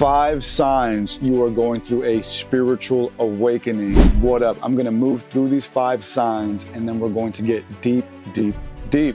5 signs you are going through a spiritual awakening. What up? I'm going to move through these 5 signs and then we're going to get deep.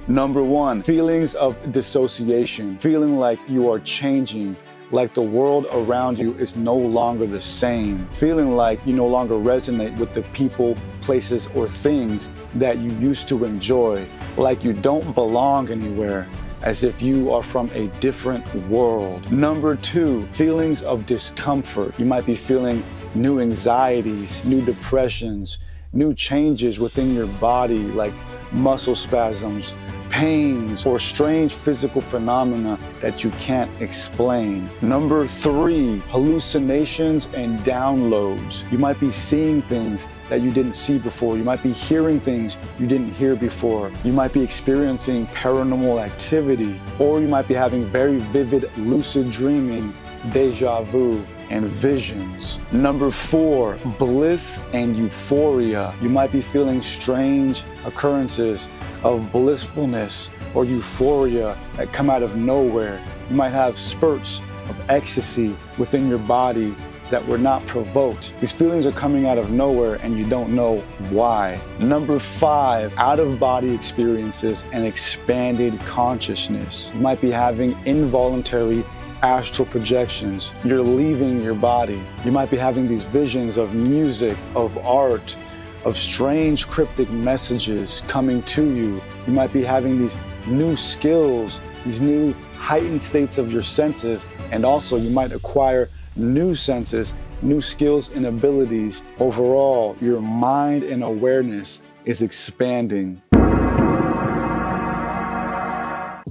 Number 1, feelings of dissociation, feeling like you are changing, like the world around you is no longer the same, feeling like you no longer resonate with the people, places, or things that you used to enjoy, like you don't belong anywhere, as if you are from a different world. Number 2, feelings of discomfort. You might be feeling new anxieties, new depressions, new changes within your body, like muscle spasms, pains, or strange physical phenomena that you can't explain. Number 3, hallucinations and downloads. You might be seeing things that you didn't see before. You might be hearing things you didn't hear before. You might be experiencing paranormal activity, or you might be having very vivid lucid dreaming, deja vu, and visions. Number 4, bliss and euphoria. You might be feeling strange occurrences of blissfulness or euphoria that come out of nowhere. You might have spurts of ecstasy within your body that were not provoked. These feelings are coming out of nowhere and you don't know why. Number 5, out-of-body experiences and expanded consciousness. You might be having involuntary astral projections. You're leaving your body. You might be having these visions of music, of art, of strange cryptic messages coming to you. You might be having these new skills, these new heightened states of your senses, and also you might acquire new senses, new skills and abilities. Overall, your mind and awareness is expanding.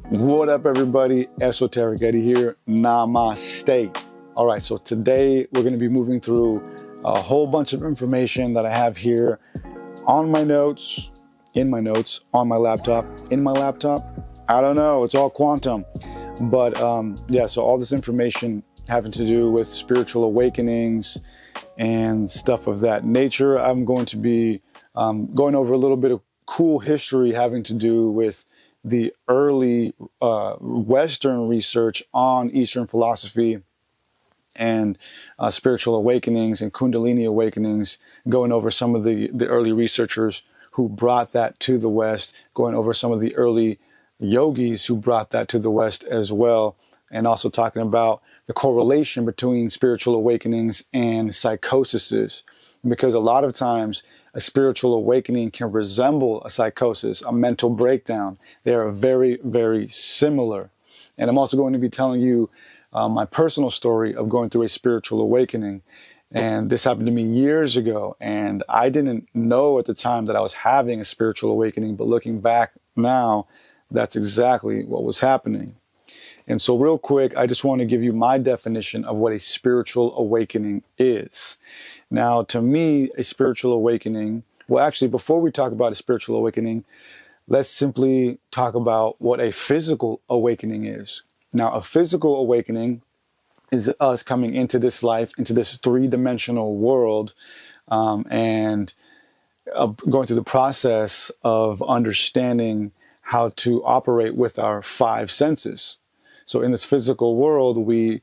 What up, everybody? Esoteric Eddie here. Namaste. All right, so today we're going to be moving through a whole bunch of information that I have here on my notes, in my notes, on my laptop, in my laptop. I don't know. It's all quantum. But yeah, so all this information having to do with spiritual awakenings and stuff of that nature. I'm going to be going over a little bit of cool history having to do with the early Western research on Eastern philosophy and spiritual awakenings and Kundalini awakenings, going over some of the early researchers who brought that to the West, going over some of the early yogis who brought that to the West as well, and also talking about the correlation between spiritual awakenings and psychoses, because a lot of times a spiritual awakening can resemble a psychosis, a mental breakdown. They are very, very similar. And I'm also going to be telling you my personal story of going through a spiritual awakening. And this happened to me years ago. And I didn't know at the time that I was having a spiritual awakening, but looking back now, that's exactly what was happening. And so real quick, I just want to give you my definition of what a spiritual awakening is. Now, to me, a spiritual awakening, well, actually, before we talk about a spiritual awakening, let's simply talk about what a physical awakening is. Now, a physical awakening is us coming into this life, into this 3-dimensional world, and going through the process of understanding how to operate with our 5 senses. So in this physical world, we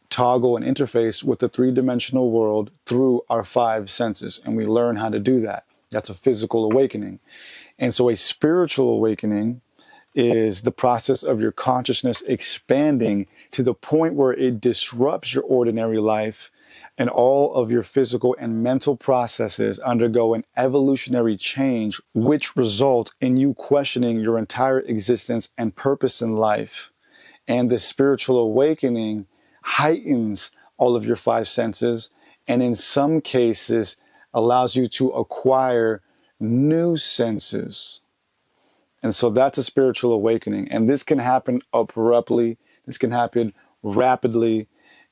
toggle and interface with the 3-dimensional world through our 5 senses, and we learn how to do that. That's a physical awakening. And so a spiritual awakening is the process of your consciousness expanding to the point where it disrupts your ordinary life, and all of your physical and mental processes undergo an evolutionary change, which result in you questioning your entire existence and purpose in life. And the spiritual awakening heightens all of your 5 senses, and in some cases allows you to acquire new senses. And so that's a spiritual awakening. And this can happen abruptly, this can happen rapidly,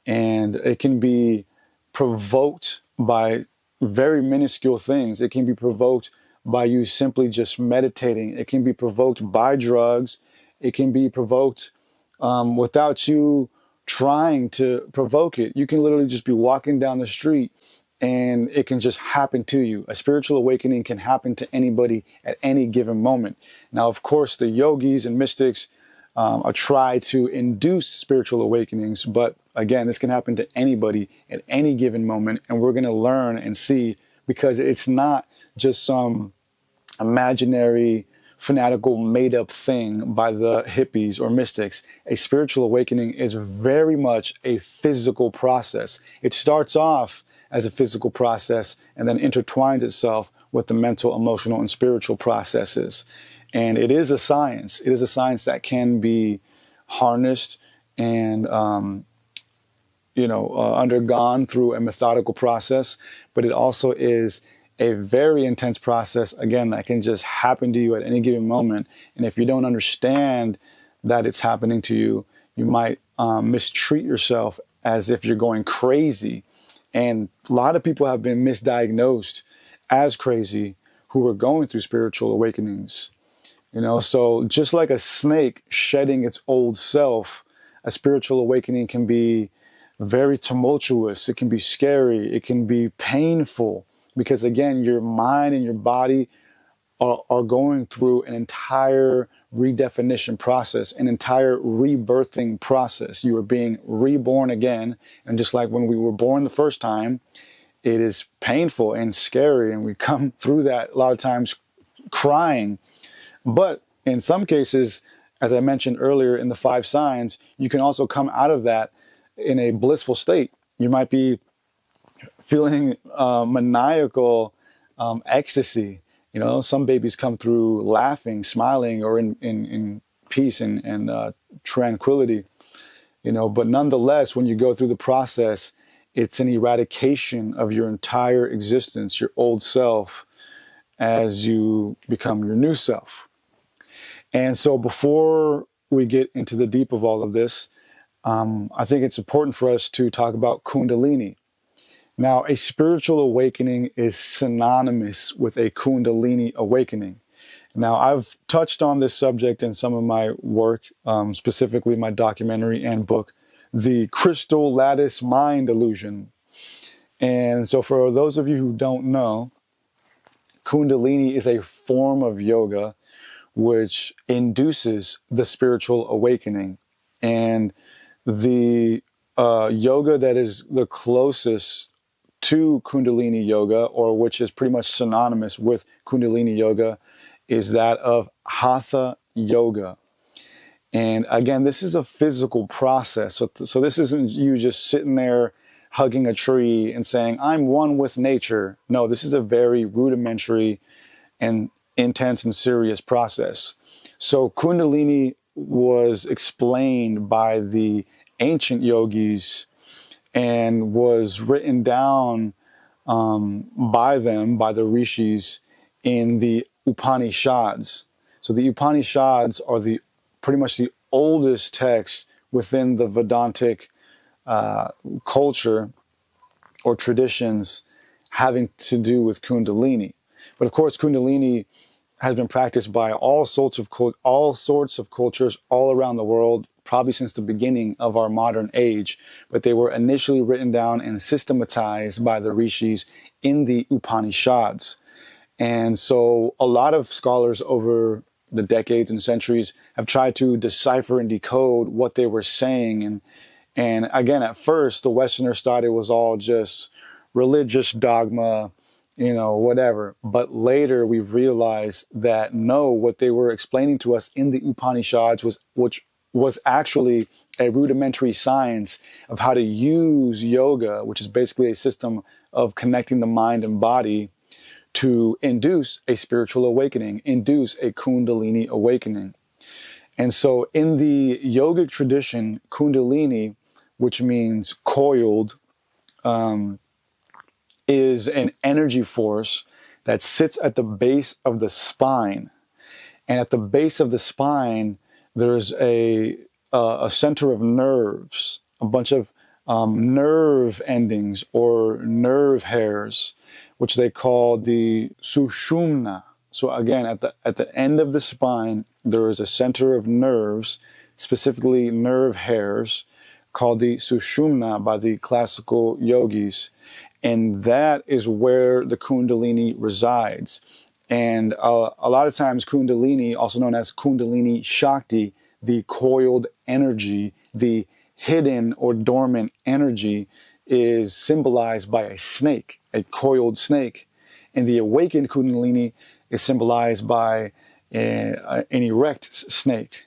and it can be provoked by very minuscule things. It can be provoked by you simply just meditating. It can be provoked by drugs. It can be provoked without you trying to provoke it. You can literally just be walking down the street and it can just happen to you. A spiritual awakening can happen to anybody at any given moment. Now, of course, the yogis and mystics try to induce spiritual awakenings. But again, this can happen to anybody at any given moment. And we're going to learn and see, because it's not just some imaginary, fanatical, made up thing by the hippies or mystics. A spiritual awakening is very much a physical process. It starts off as a physical process and then intertwines itself with the mental, emotional, and spiritual processes. And it is a science. It is a science that can be harnessed and, undergone through a methodical process. But it also is a very intense process, again, that can just happen to you at any given moment. And if you don't understand that it's happening to you, you might mistreat yourself as if you're going crazy. And a lot of people have been misdiagnosed as crazy who are going through spiritual awakenings. So just like a snake shedding its old self, a spiritual awakening can be very tumultuous. It can be scary. It can be painful because, again, your mind and your body are going through an entire redefinition process, an entire rebirthing process. You are being reborn again. And just like when we were born the first time, it is painful and scary. And we come through that a lot of times crying. But in some cases, as I mentioned earlier in the 5 signs, you can also come out of that in a blissful state. You might be feeling maniacal ecstasy. Some babies come through laughing, smiling, or in peace and tranquility. But nonetheless, when you go through the process, it's an eradication of your entire existence, your old self, as you become your new self. And so before we get into the deep of all of this, I think it's important for us to talk about Kundalini. Now, a spiritual awakening is synonymous with a Kundalini awakening. Now, I've touched on this subject in some of my work, specifically my documentary and book, The Crystal Lattice Mind Illusion. And so for those of you who don't know, Kundalini is a form of yoga which induces the spiritual awakening. And the yoga that is the closest to Kundalini yoga, or which is pretty much synonymous with Kundalini yoga, is that of Hatha yoga. And again, this is a physical process. So this isn't you just sitting there hugging a tree and saying, I'm one with nature. No, this is a very rudimentary and intense and serious process. So Kundalini was explained by the ancient yogis and was written down by them, by the rishis, in the Upanishads. So the Upanishads are pretty much the oldest text within the Vedantic culture or traditions having to do with Kundalini. But of course, Kundalini has been practiced by all sorts of cultures all around the world, probably since the beginning of our modern age. But they were initially written down and systematized by the rishis in the Upanishads. And so a lot of scholars over the decades and centuries have tried to decipher and decode what they were saying. And again, at first, the Westerners thought it was all just religious dogma, whatever. But later we've realized that no, what they were explaining to us in the Upanishads which was actually a rudimentary science of how to use yoga, which is basically a system of connecting the mind and body to induce a spiritual awakening, induce a Kundalini awakening. And so in the yogic tradition, Kundalini, which means coiled, is an energy force that sits at the base of the spine. And at the base of the spine, there's a center of nerves, a bunch of nerve endings or nerve hairs, which they call the sushumna. So again, at the end of the spine, there is a center of nerves, specifically nerve hairs, called the sushumna by the classical yogis. And that is where the Kundalini resides. And a lot of times Kundalini, also known as Kundalini Shakti, the coiled energy, the hidden or dormant energy, is symbolized by a snake, a coiled snake. And the awakened Kundalini is symbolized by an erect snake,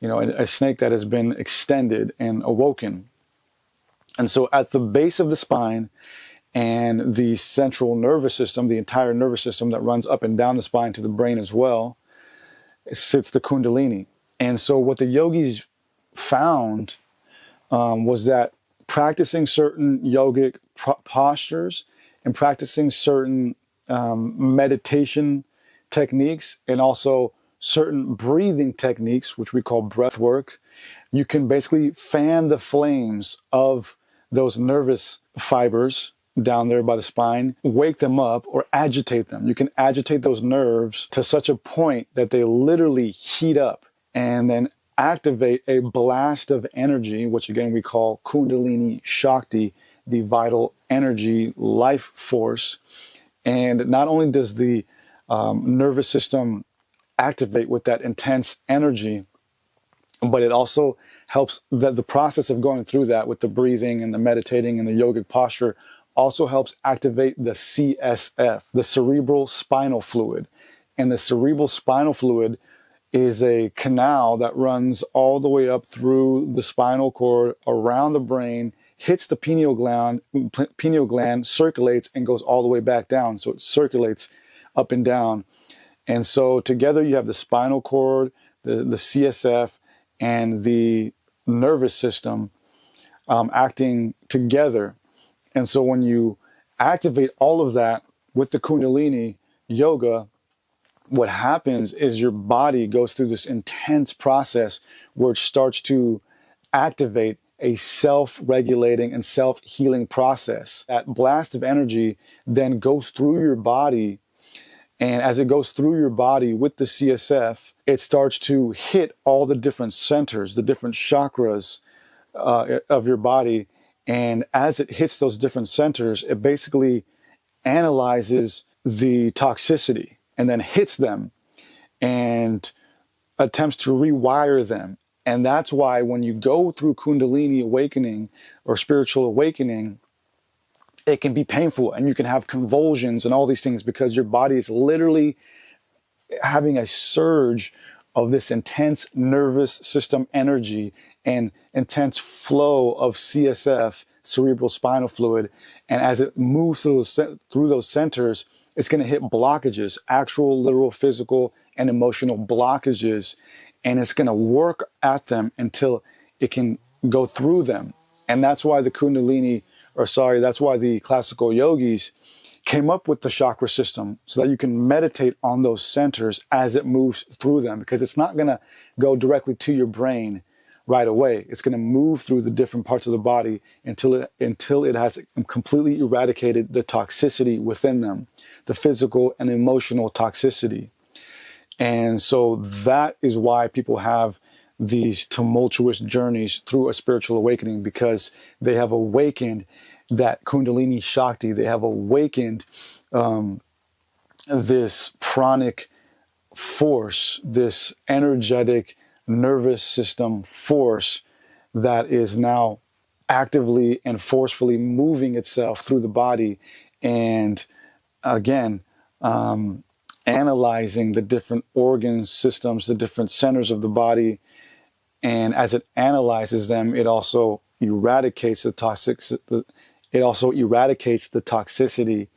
a snake that has been extended and awoken. And so at the base of the spine and the central nervous system, the entire nervous system that runs up and down the spine to the brain as well, sits the Kundalini. And so what the yogis found was that practicing certain yogic postures and practicing certain meditation techniques and also certain breathing techniques, which we call breath work, you can basically fan the flames of those nervous fibers down there by the spine, wake them up or agitate them. You can agitate those nerves to such a point that they literally heat up and then activate a blast of energy, which again we call Kundalini Shakti, the vital energy life force. And not only does the nervous system activate with that intense energy, but it also helps that the process of going through that with the breathing and the meditating and the yogic posture also helps activate the CSF, the cerebral spinal fluid. And the cerebral spinal fluid is a canal that runs all the way up through the spinal cord, around the brain, hits the pineal gland, circulates, and goes all the way back down. So it circulates up and down. And so together you have the spinal cord, the CSF, and the nervous system acting together. And so when you activate all of that with the Kundalini yoga, what happens is your body goes through this intense process where it starts to activate a self-regulating and self-healing process. That blast of energy then goes through your body, and as it goes through your body with the CSF, it starts to hit all the different centers, the different chakras of your body. And as it hits those different centers, it basically analyzes the toxicity and then hits them and attempts to rewire them. And that's why when you go through Kundalini awakening or spiritual awakening, it can be painful and you can have convulsions and all these things because your body is literally having a surge of this intense nervous system energy and intense flow of CSF, cerebral spinal fluid. And as it moves through those centers, it's going to hit blockages, actual, literal, physical, and emotional blockages. And it's going to work at them until it can go through them. And that's why the that's why the classical yogis came up with the chakra system so that you can meditate on those centers as it moves through them, because it's not going to go directly to your brain right away. It's going to move through the different parts of the body until it has completely eradicated the toxicity within them, the physical and emotional toxicity. And so that is why people have these tumultuous journeys through a spiritual awakening, because they have awakened that Kundalini Shakti. They have awakened this pranic force, this energetic nervous system force that is now actively and forcefully moving itself through the body. And again, analyzing the different organ systems, the different centers of the body. And as it analyzes them, it also eradicates the toxicity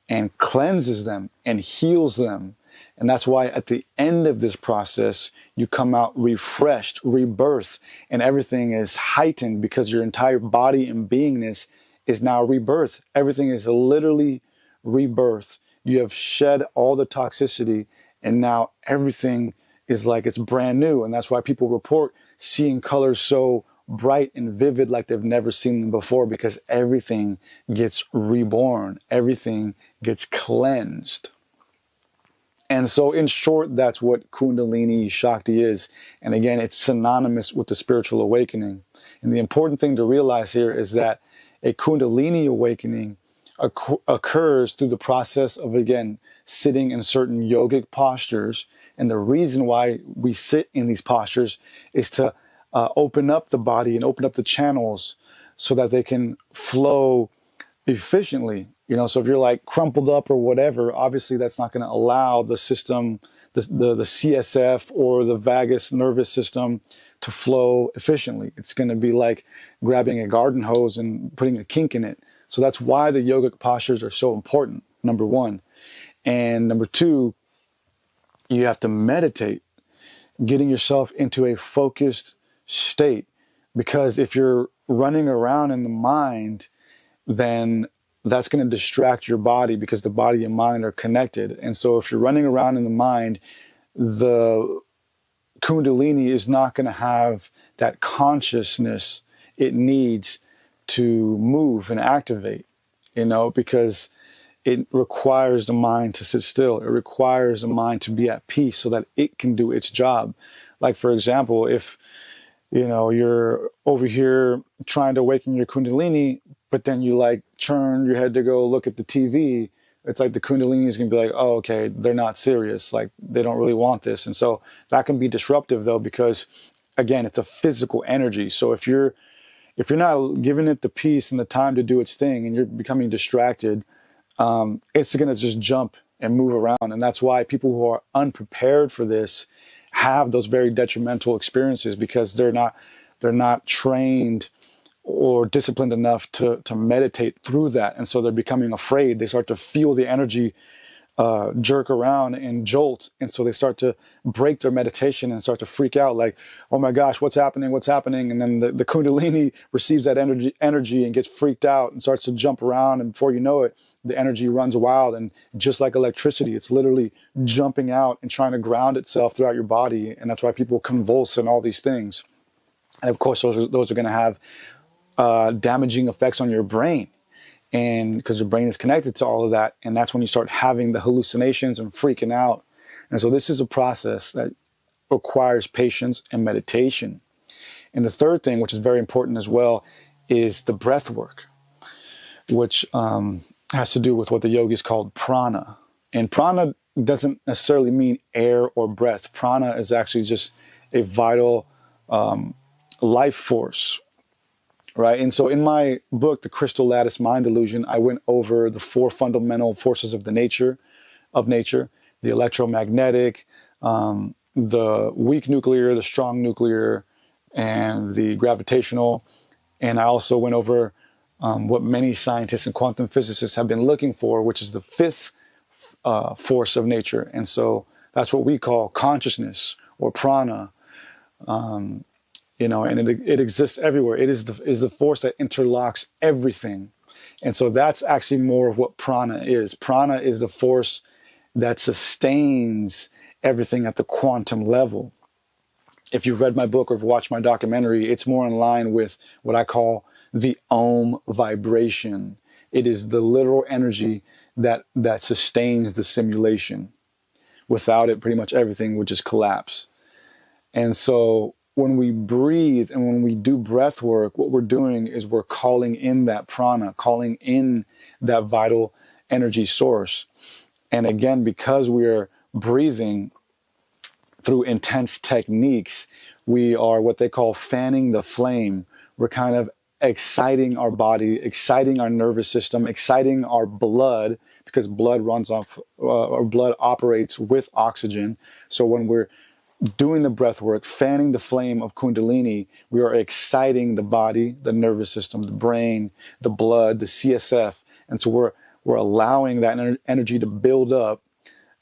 and cleanses them and heals them. And that's why at the end of this process, you come out refreshed, rebirth, and everything is heightened because your entire body and beingness is now rebirth. Everything is literally rebirth. You have shed all the toxicity, and now everything is like it's brand new. And that's why people report seeing colors so bright and vivid like they've never seen them before, because everything gets reborn. Everything gets cleansed. And so in short, that's what Kundalini Shakti is. And again, it's synonymous with the spiritual awakening. And the important thing to realize here is that a Kundalini awakening occurs through the process of, again, sitting in certain yogic postures. And the reason why we sit in these postures is to open up the body and open up the channels so that they can flow efficiently. So if you're like crumpled up or whatever, obviously that's not going to allow the system, the CSF or the vagus nervous system to flow efficiently. It's going to be like grabbing a garden hose and putting a kink in it. So that's why the yogic postures are so important, number one. And number two, you have to meditate, getting yourself into a focused state. Because if you're running around in the mind, then that's going to distract your body, because the body and mind are connected. And so if you're running around in the mind, the Kundalini is not going to have that consciousness it needs to move and activate, because it requires the mind to sit still. It requires the mind to be at peace so that it can do its job. Like, for example, if you're over here trying to awaken your Kundalini, but then you like turn your head to go look at the TV, it's like the Kundalini is going to be like, oh, okay, they're not serious. Like, they don't really want this. And so that can be disruptive, though, because, again, it's a physical energy. So if you're not giving it the peace and the time to do its thing, and you're becoming distracted, it's going to just jump and move around. And that's why people who are unprepared for this have those very detrimental experiences, because they're not trained or disciplined enough to meditate through that. And so they're becoming afraid. They start to feel the energy jerk around and jolt. And so they start to break their meditation and start to freak out, like, oh my gosh, what's happening? And then the Kundalini receives that energy and gets freaked out and starts to jump around. And before you know it, the energy runs wild. And just like electricity, it's literally jumping out and trying to ground itself throughout your body. And that's why people convulse and all these things. And of course, those are going to have damaging effects on your brain. And because your brain is connected to all of that. And that's when you start having the hallucinations and freaking out. And so this is a process that requires patience and meditation. And the third thing, which is very important as well, is the breath work, which has to do with what the yogis called prana. And prana doesn't necessarily mean air or breath. Prana is actually just a vital life force. Right. And so in my book, The Crystal Lattice Mind Illusion, I went over the 4 fundamental forces of nature, the electromagnetic, the weak nuclear, the strong nuclear, and the gravitational. And I also went over what many scientists and quantum physicists have been looking for, which is the 5th force of nature. And so that's what we call consciousness or prana. And it exists everywhere. It is the force that interlocks everything. And so that's actually more of what prana is. Prana is the force that sustains everything at the quantum level. If you've read my book or watched my documentary, it's more in line with what I call the Om vibration. It is the literal energy that sustains the simulation. Without it, pretty much everything would just collapse. And so when we breathe and when we do breath work, what we're doing is we're calling in that prana, calling in that vital energy source. And again, because we're breathing through intense techniques, we are what they call fanning the flame. We're kind of exciting our body, exciting our nervous system, exciting our blood, because blood runs off, our blood operates with oxygen. So when we're doing the breath work, fanning the flame of Kundalini, we are exciting the body, the nervous system, the brain, the blood, the CSF. And so we're allowing that energy to build up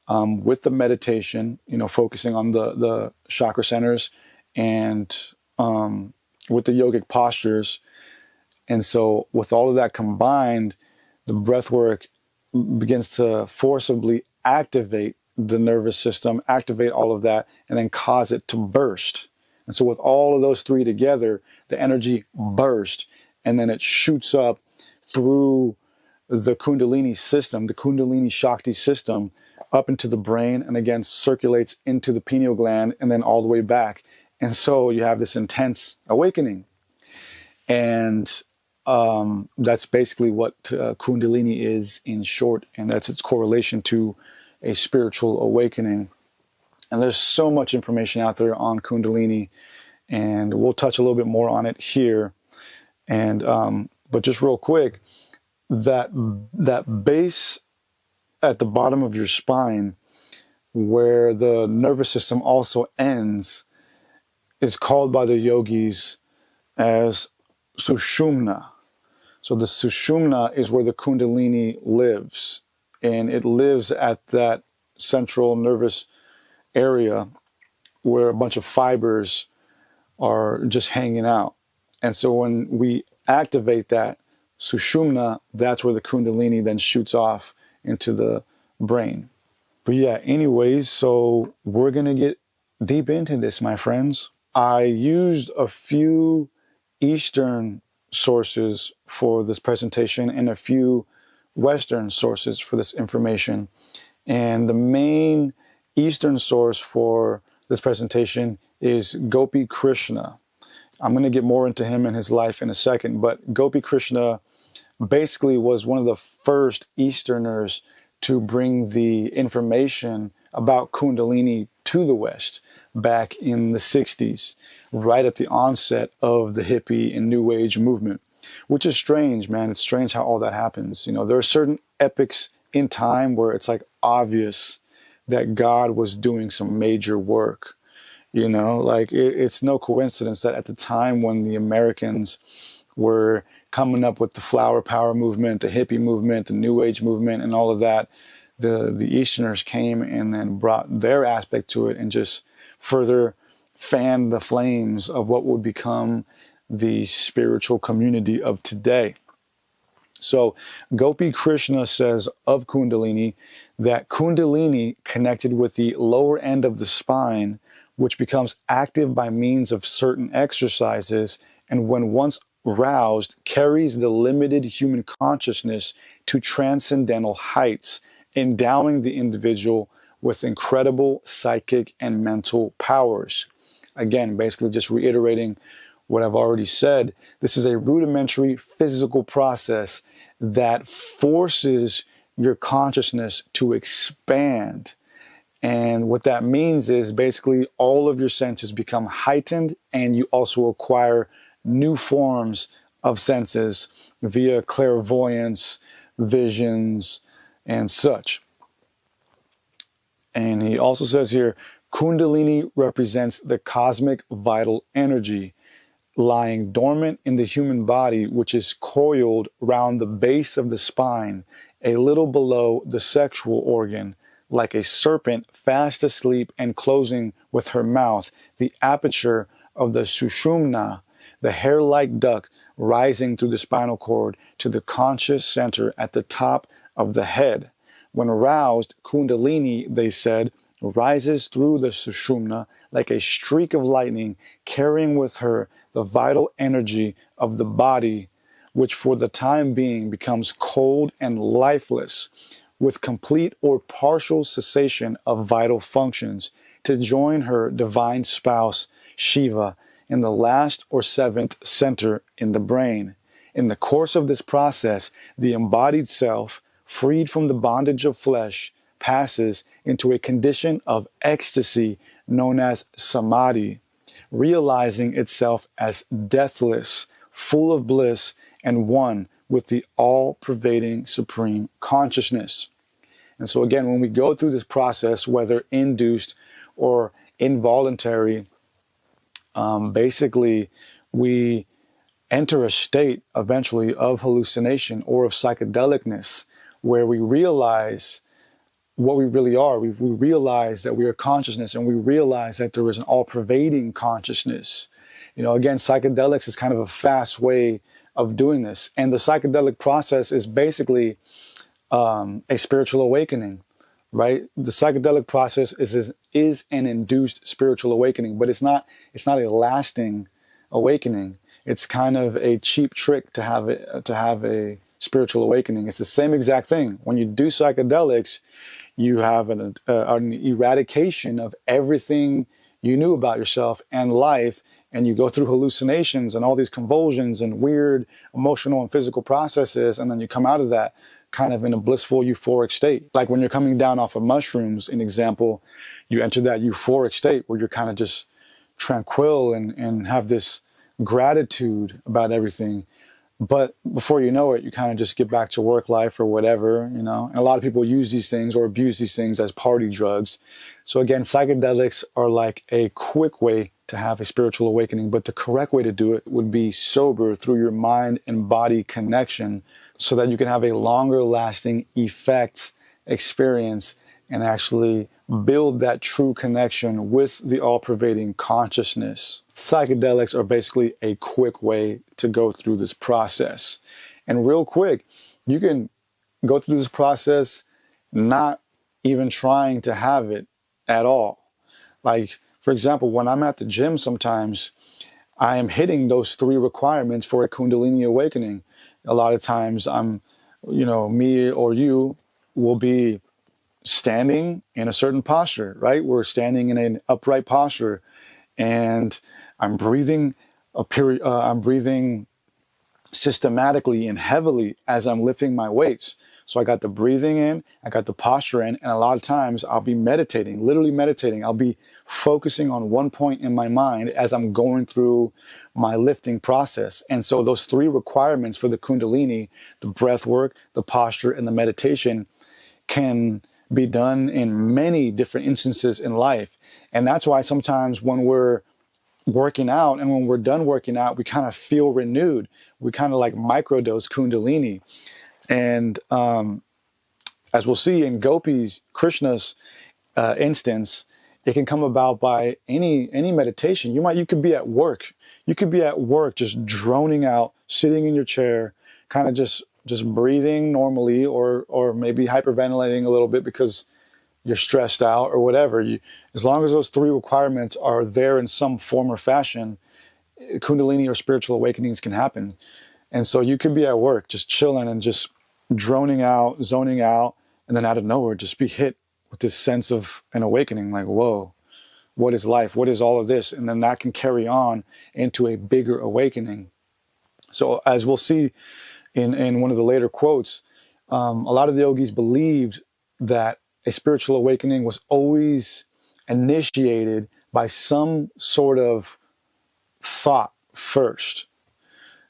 with the meditation, focusing on the chakra centers and with the yogic postures. And so with all of that combined, the breath work begins to forcibly activate the nervous system, activate all of that, and then cause it to burst. And so with all of those 3 together, the energy bursts, and then it shoots up through the Kundalini system, the Kundalini Shakti system, up into the brain, and again circulates into the pineal gland, and then all the way back. And so you have this intense awakening. And That's basically what Kundalini is in short, and that's its correlation to a spiritual awakening. And there's so much information out there on Kundalini, and we'll touch a little bit more on it here. And but just real quick, that base at the bottom of your spine, where the nervous system also ends, is called by the yogis as Sushumna. So the Sushumna is where the Kundalini lives, and it lives at that central nervous area where a bunch of fibers are just hanging out. And so when we activate that Sushumna, that's where the Kundalini then shoots off into the brain. But yeah, anyways, so we're going to get deep into this, my friends. I used a few Eastern sources for this presentation and a few Western sources for this information. And the main Eastern source for this presentation is Gopi Krishna. I'm going to get more into him and his life in a second, but Gopi Krishna basically was one of the first Easterners to bring the information about Kundalini to the West back in the 60s, right at the onset of the hippie and New Age movement, which is strange, man. It's strange how all that happens. You know, there are certain epochs in time where it's like obvious that God was doing some major work. You know, like it's no coincidence that at the time when the Americans were coming up with the flower power movement, the hippie movement, the New Age movement, and all of that, the Easterners came and then brought their aspect to it and just further fanned the flames of what would become the spiritual community of today. So Gopi Krishna says of Kundalini that Kundalini connected with the lower end of the spine, which becomes active by means of certain exercises, and when once roused, carries the limited human consciousness to transcendental heights, endowing the individual with incredible psychic and mental powers. Again, basically just reiterating what I've already said, this is a rudimentary physical process that forces your consciousness to expand. And what that means is basically all of your senses become heightened, and you also acquire new forms of senses via clairvoyance, visions, and such. And he also says here, Kundalini represents the cosmic vital energy lying dormant in the human body, which is coiled round the base of the spine, a little below the sexual organ, like a serpent fast asleep and closing with her mouth the aperture of the Sushumna, the hair-like duct rising through the spinal cord to the conscious center at the top of the head. When aroused, Kundalini, they said, rises through the Sushumna like a streak of lightning, carrying with her the vital energy of the body, which for the time being becomes cold and lifeless, with complete or partial cessation of vital functions, to join her divine spouse, Shiva, in the last or seventh center in the brain. In the course of this process, the embodied self, freed from the bondage of flesh, passes into a condition of ecstasy known as samadhi, realizing itself as deathless, full of bliss, and one with the all-pervading supreme consciousness. And so again, when we go through this process, whether induced or involuntary, basically we enter a state eventually of hallucination or of psychedelicness, where we realize what we really are. We realize that we are consciousness, and we realize that there is an all-pervading consciousness. You know, again, psychedelics is kind of a fast way of doing this. And the psychedelic process is basically a spiritual awakening, right? The psychedelic process is an induced spiritual awakening, but it's not a lasting awakening. It's kind of a cheap trick to have a spiritual awakening. It's the same exact thing. When you do psychedelics, you have an eradication of everything you knew about yourself and life, and you go through hallucinations and all these convulsions and weird emotional and physical processes, and then you come out of that kind of in a blissful, euphoric state. Like when you're coming down off of mushrooms, an example, you enter that euphoric state where you're kind of just tranquil and have this gratitude about everything. But before you know it, you kind of just get back to work life or whatever, you know. And a lot of people use these things or abuse these things as party drugs. So again, psychedelics are like a quick way to have a spiritual awakening, but the correct way to do it would be sober through your mind and body connection, so that you can have a longer lasting effect experience and actually build that true connection with the all-pervading consciousness. Psychedelics are basically a quick way to go through this process. And real quick, you can go through this process not even trying to have it at all. Like, for example, when I'm at the gym sometimes, I am hitting those 3 requirements for a Kundalini awakening. A lot of times me or you will be standing in a certain posture, right? We're standing in an upright posture, and I'm breathing systematically and heavily as I'm lifting my weights. So I got the breathing in, I got the posture in, and a lot of times I'll be meditating, literally meditating. I'll be focusing on one point in my mind as I'm going through my lifting process. And so those 3 requirements for the Kundalini, the breath work, the posture, and the meditation, can be done in many different instances in life. And that's why sometimes when we're working out and when we're done working out, we kind of feel renewed. We kind of like microdose Kundalini. And as we'll see in Krishna's instance, it can come about by any meditation. You could be at work. You could be at work just droning out, sitting in your chair, kind of just breathing normally, or maybe hyperventilating a little bit because you're stressed out or whatever. As long as those 3 requirements are there in some form or fashion, Kundalini or spiritual awakenings can happen. And so you could be at work just chilling and just droning out, zoning out, and then out of nowhere just be hit with this sense of an awakening, like, whoa, what is life? What is all of this? And then that can carry on into a bigger awakening. So as we'll see in one of the later quotes, a lot of the yogis believed that a spiritual awakening was always initiated by some sort of thought first.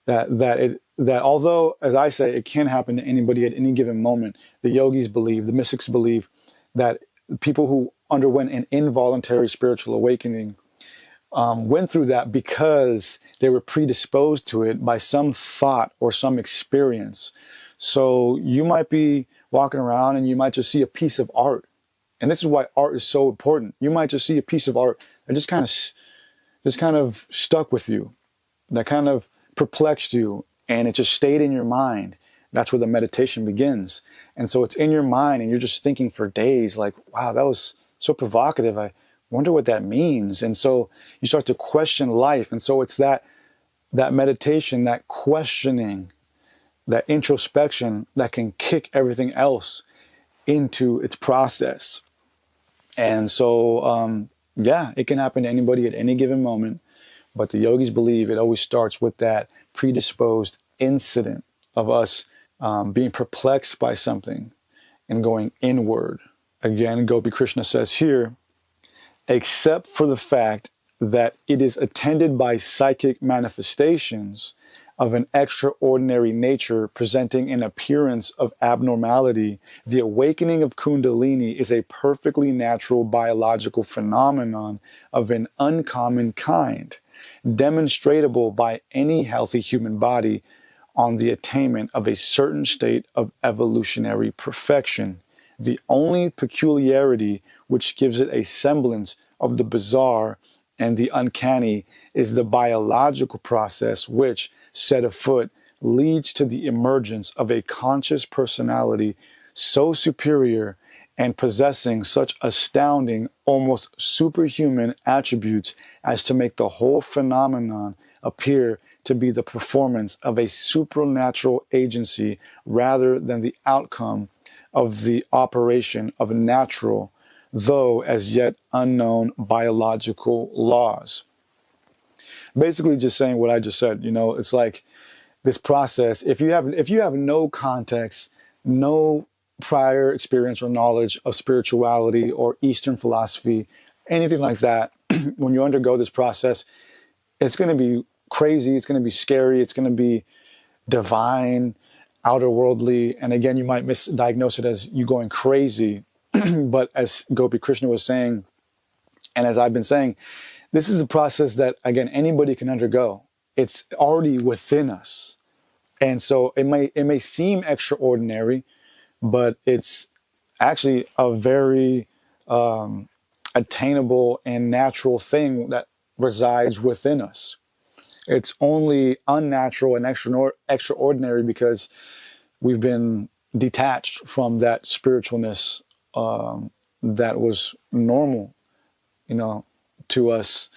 That although, as I say, it can happen to anybody at any given moment, the yogis believe, the mystics believe, that people who underwent an involuntary spiritual awakening went through that because they were predisposed to it by some thought or some experience. So you might be walking around and you might just see a piece of art. And this is why art is so important. You might just see a piece of art that just kind of stuck with you, that kind of perplexed you, and it just stayed in your mind. That's where the meditation begins. And so it's in your mind and you're just thinking for days like, wow, that was so provocative. I wonder what that means. And so you start to question life. And so it's that meditation, that questioning, that introspection that can kick everything else into its process. And so, it can happen to anybody at any given moment. But the yogis believe it always starts with that predisposed incident of us being perplexed by something and going inward. Again, Gopi Krishna says here, except for the fact that it is attended by psychic manifestations of an extraordinary nature presenting an appearance of abnormality, the awakening of Kundalini is a perfectly natural biological phenomenon of an uncommon kind, demonstratable by any healthy human body on the attainment of a certain state of evolutionary perfection. The only peculiarity which gives it a semblance of the bizarre and the uncanny is the biological process which, set afoot, leads to the emergence of a conscious personality so superior and possessing such astounding, almost superhuman attributes as to make the whole phenomenon appear to be the performance of a supernatural agency rather than the outcome of the operation of natural, though as yet unknown biological laws. Basically just saying what I just said, it's like this process, if you have no context, no prior experience or knowledge of spirituality or Eastern philosophy, anything like that, when you undergo this process, it's going to be crazy, it's going to be scary, it's going to be divine, outer worldly, and again, you might misdiagnose it as you going crazy. But as Gopi Krishna was saying, and as I've been saying, this is a process that, again, anybody can undergo. It's already within us. And so it may seem extraordinary, but it's actually a very attainable and natural thing that resides within us. It's only unnatural and extraordinary because we've been detached from that spiritualness that was normal, to us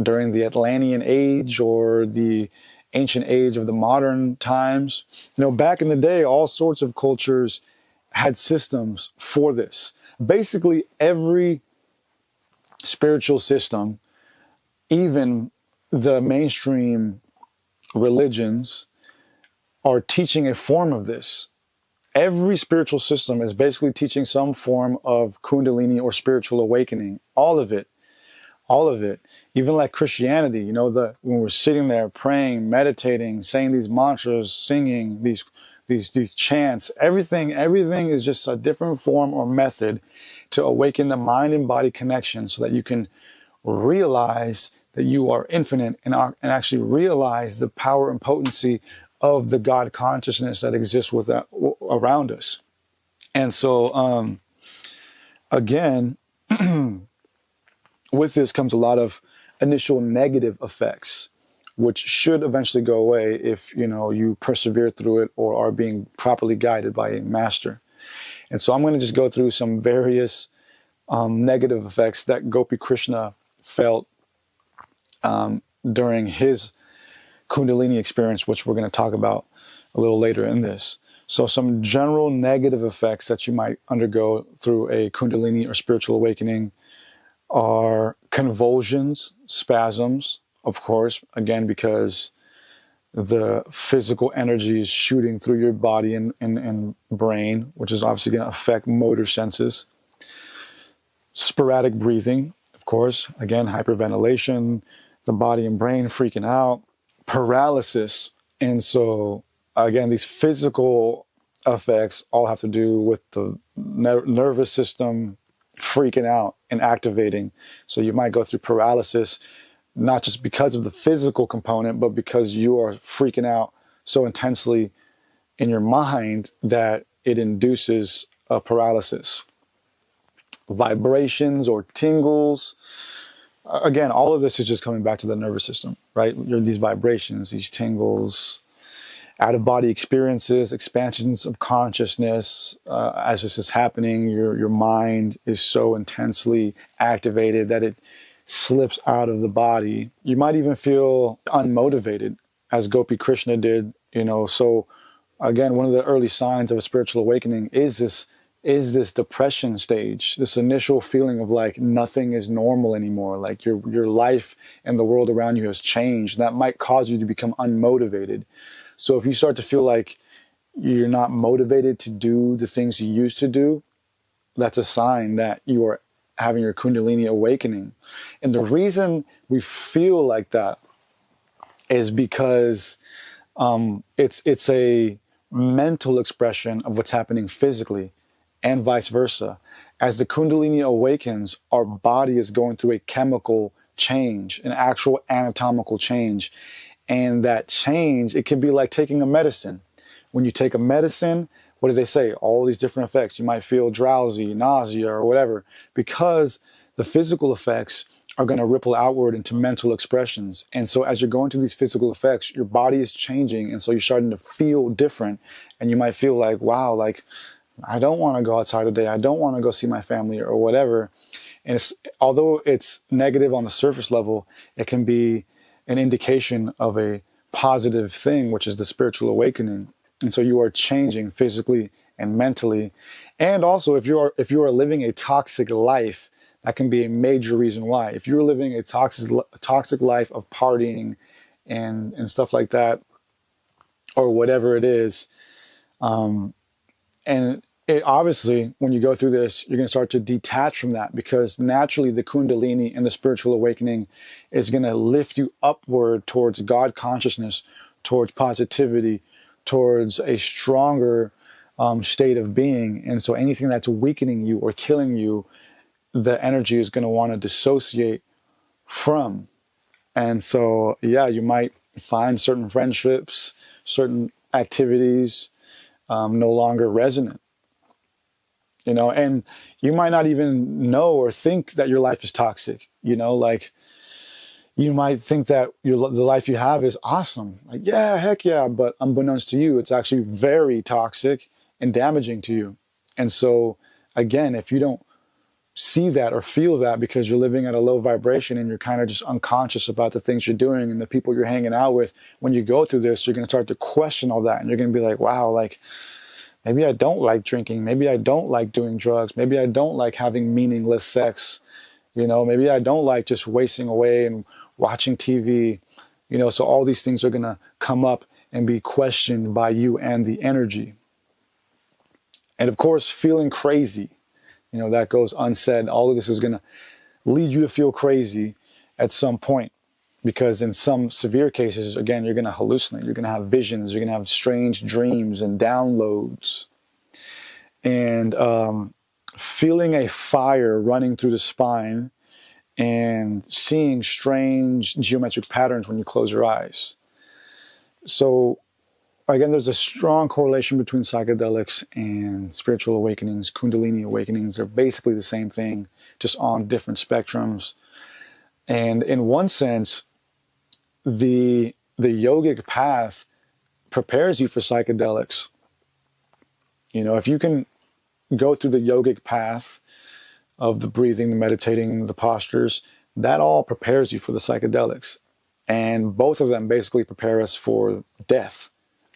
during the Atlantean age or the ancient age of the modern times. Back in the day, all sorts of cultures had systems for this. Basically, every spiritual system, even the mainstream religions, are teaching a form of this. Every spiritual system is basically teaching some form of Kundalini or spiritual awakening. All of it. Even like Christianity, when we're sitting there praying, meditating, saying these mantras, singing these chants, everything is just a different form or method to awaken the mind and body connection so that you can realize that you are infinite and actually realize the power and potency of the God consciousness that exists around us. And so, again, with this comes a lot of initial negative effects, which should eventually go away if, you persevere through it or are being properly guided by a master. And so I'm going to just go through some various negative effects that Gopi Krishna felt during his Kundalini experience, which we're going to talk about a little later in this. So some general negative effects that you might undergo through a Kundalini or spiritual awakening are convulsions, spasms, of course, again, because the physical energy is shooting through your body and brain, which is obviously going to affect motor senses. Sporadic breathing, of course, again, hyperventilation, the body and brain freaking out, paralysis. And so, again, these physical effects all have to do with the nervous system freaking out and activating. So you might go through paralysis, not just because of the physical component, but because you are freaking out so intensely in your mind that it induces a paralysis. Vibrations or tingles. Again, all of this is just coming back to the nervous system, right? These vibrations, these tingles, out-of-body experiences, expansions of consciousness. As this is happening, your mind is so intensely activated that it slips out of the body. You might even feel unmotivated, as Gopi Krishna did. So again, one of the early signs of a spiritual awakening is this depression stage, this initial feeling of like nothing is normal anymore, like your life and the world around you has changed. That might cause you to become unmotivated. So if you start to feel like you're not motivated to do the things you used to do, that's a sign that you are having your Kundalini awakening. And the reason we feel like that is because it's a mental expression of what's happening physically, and vice versa. As the Kundalini awakens, our body is going through a chemical change, an actual anatomical change. And that change, it can be like taking a medicine. When you take a medicine, what do they say? All these different effects. You might feel drowsy, nausea, or whatever, because the physical effects are going to ripple outward into mental expressions. And so as you're going through these physical effects, your body is changing. And so you're starting to feel different. And you might feel like, wow, like, I don't want to go outside today. I don't want to go see my family or whatever. And although it's negative on the surface level, it can be an indication of a positive thing, which is the spiritual awakening. And so you are changing physically and mentally. And also, if you are living a toxic life, that can be a major reason why. If you're living a toxic life of partying and stuff like that, or whatever it is, and obviously, when you go through this, you're going to start to detach from that, because naturally the Kundalini and the spiritual awakening is going to lift you upward towards God consciousness, towards positivity, towards a stronger state of being. And so anything that's weakening you or killing you, the energy is going to want to dissociate from. And so, yeah, you might find certain friendships, certain activities no longer resonant. And you might not even know or think that your life is toxic. Like, you might think that the life you have is awesome. Like, yeah, heck yeah. But unbeknownst to you, it's actually very toxic and damaging to you. And so, again, if you don't see that or feel that because you're living at a low vibration and you're kind of just unconscious about the things you're doing and the people you're hanging out with, when you go through this, you're going to start to question all that. And you're going to be like, wow, like, maybe I don't like drinking. Maybe I don't like doing drugs. Maybe I don't like having meaningless sex. Maybe I don't like just wasting away and watching TV. So all these things are going to come up and be questioned by you and the energy. And of course, feeling crazy, that goes unsaid. All of this is going to lead you to feel crazy at some point, because in some severe cases, again, you're going to hallucinate. You're going to have visions. You're going to have strange dreams and downloads. And feeling a fire running through the spine and seeing strange geometric patterns when you close your eyes. So, again, there's a strong correlation between psychedelics and spiritual awakenings, Kundalini awakenings. They're basically the same thing, just on different spectrums. And in one sense, the yogic path prepares you for psychedelics. If you can go through the yogic path of the breathing, the meditating, the postures, that all prepares you for the psychedelics. And both of them basically prepare us for death.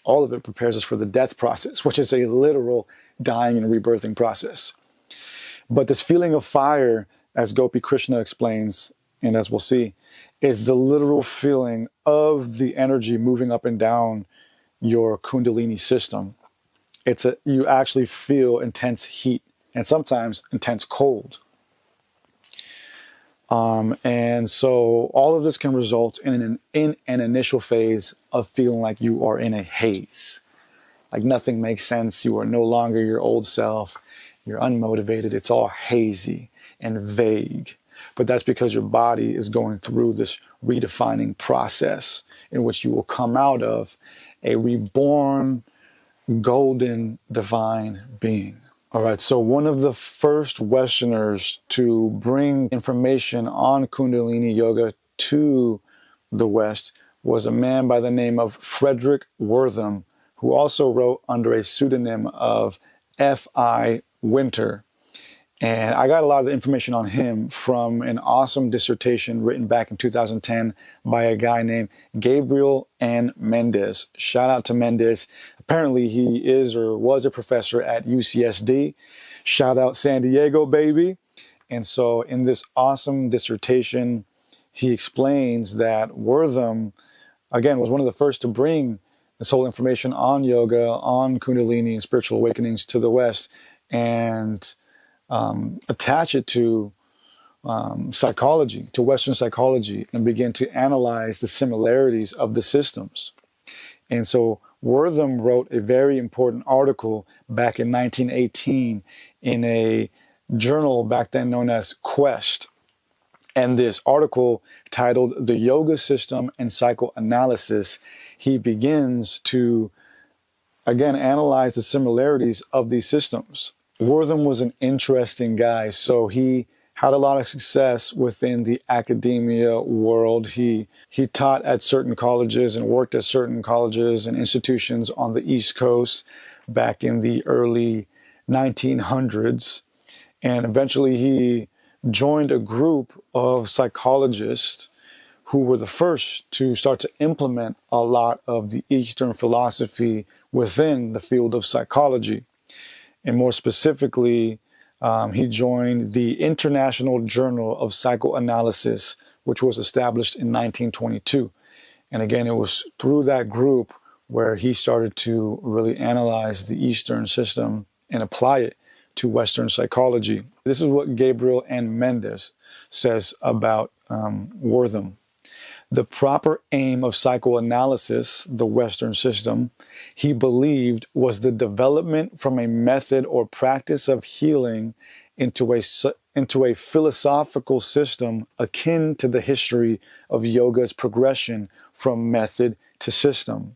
All of it prepares us for the death process, which is a literal dying and rebirthing process. But this feeling of fire, as Gopi Krishna explains, and as we'll see, is the literal feeling of the energy moving up and down your Kundalini system. You actually feel intense heat and sometimes intense cold. And so all of this can result in an initial phase of feeling like you are in a haze. Like nothing makes sense. You are no longer your old self. You're unmotivated. It's all hazy and vague. But that's because your body is going through this redefining process in which you will come out of a reborn, golden, divine being. All right, so one of the first Westerners to bring information on Kundalini Yoga to the West was a man by the name of Frederick Wortham, who also wrote under a pseudonym of F.I. Winter. And I got a lot of information on him from an awesome dissertation written back in 2010 by a guy named Gabriel N. Mendez. Shout out to Mendez. Apparently he is or was a professor at UCSD. Shout out San Diego, baby. And so in this awesome dissertation, he explains that Wortham, again, was one of the first to bring this whole information on yoga, on Kundalini and spiritual awakenings to the West, and attach it to psychology, to Western psychology, and begin to analyze the similarities of the systems. And so Wortham wrote a very important article back in 1918 in a journal back then known as Quest. And this article, titled The Yoga System and Psychoanalysis, he begins to, again, analyze the similarities of these systems. Wortham was an interesting guy, so he had a lot of success within the academia world. He taught at certain colleges and worked at certain colleges and institutions on the East Coast back in the early 1900s. And eventually he joined a group of psychologists who were the first to start to implement a lot of the Eastern philosophy within the field of psychology. And more specifically, he joined the International Journal of Psychoanalysis, which was established in 1922. And again, it was through that group where he started to really analyze the Eastern system and apply it to Western psychology. This is what Gabriel N. Mendez says about Wortham. The proper aim of psychoanalysis, the Western system, he believed was the development from a method or practice of healing into a philosophical system akin to the history of yoga's progression from method to system.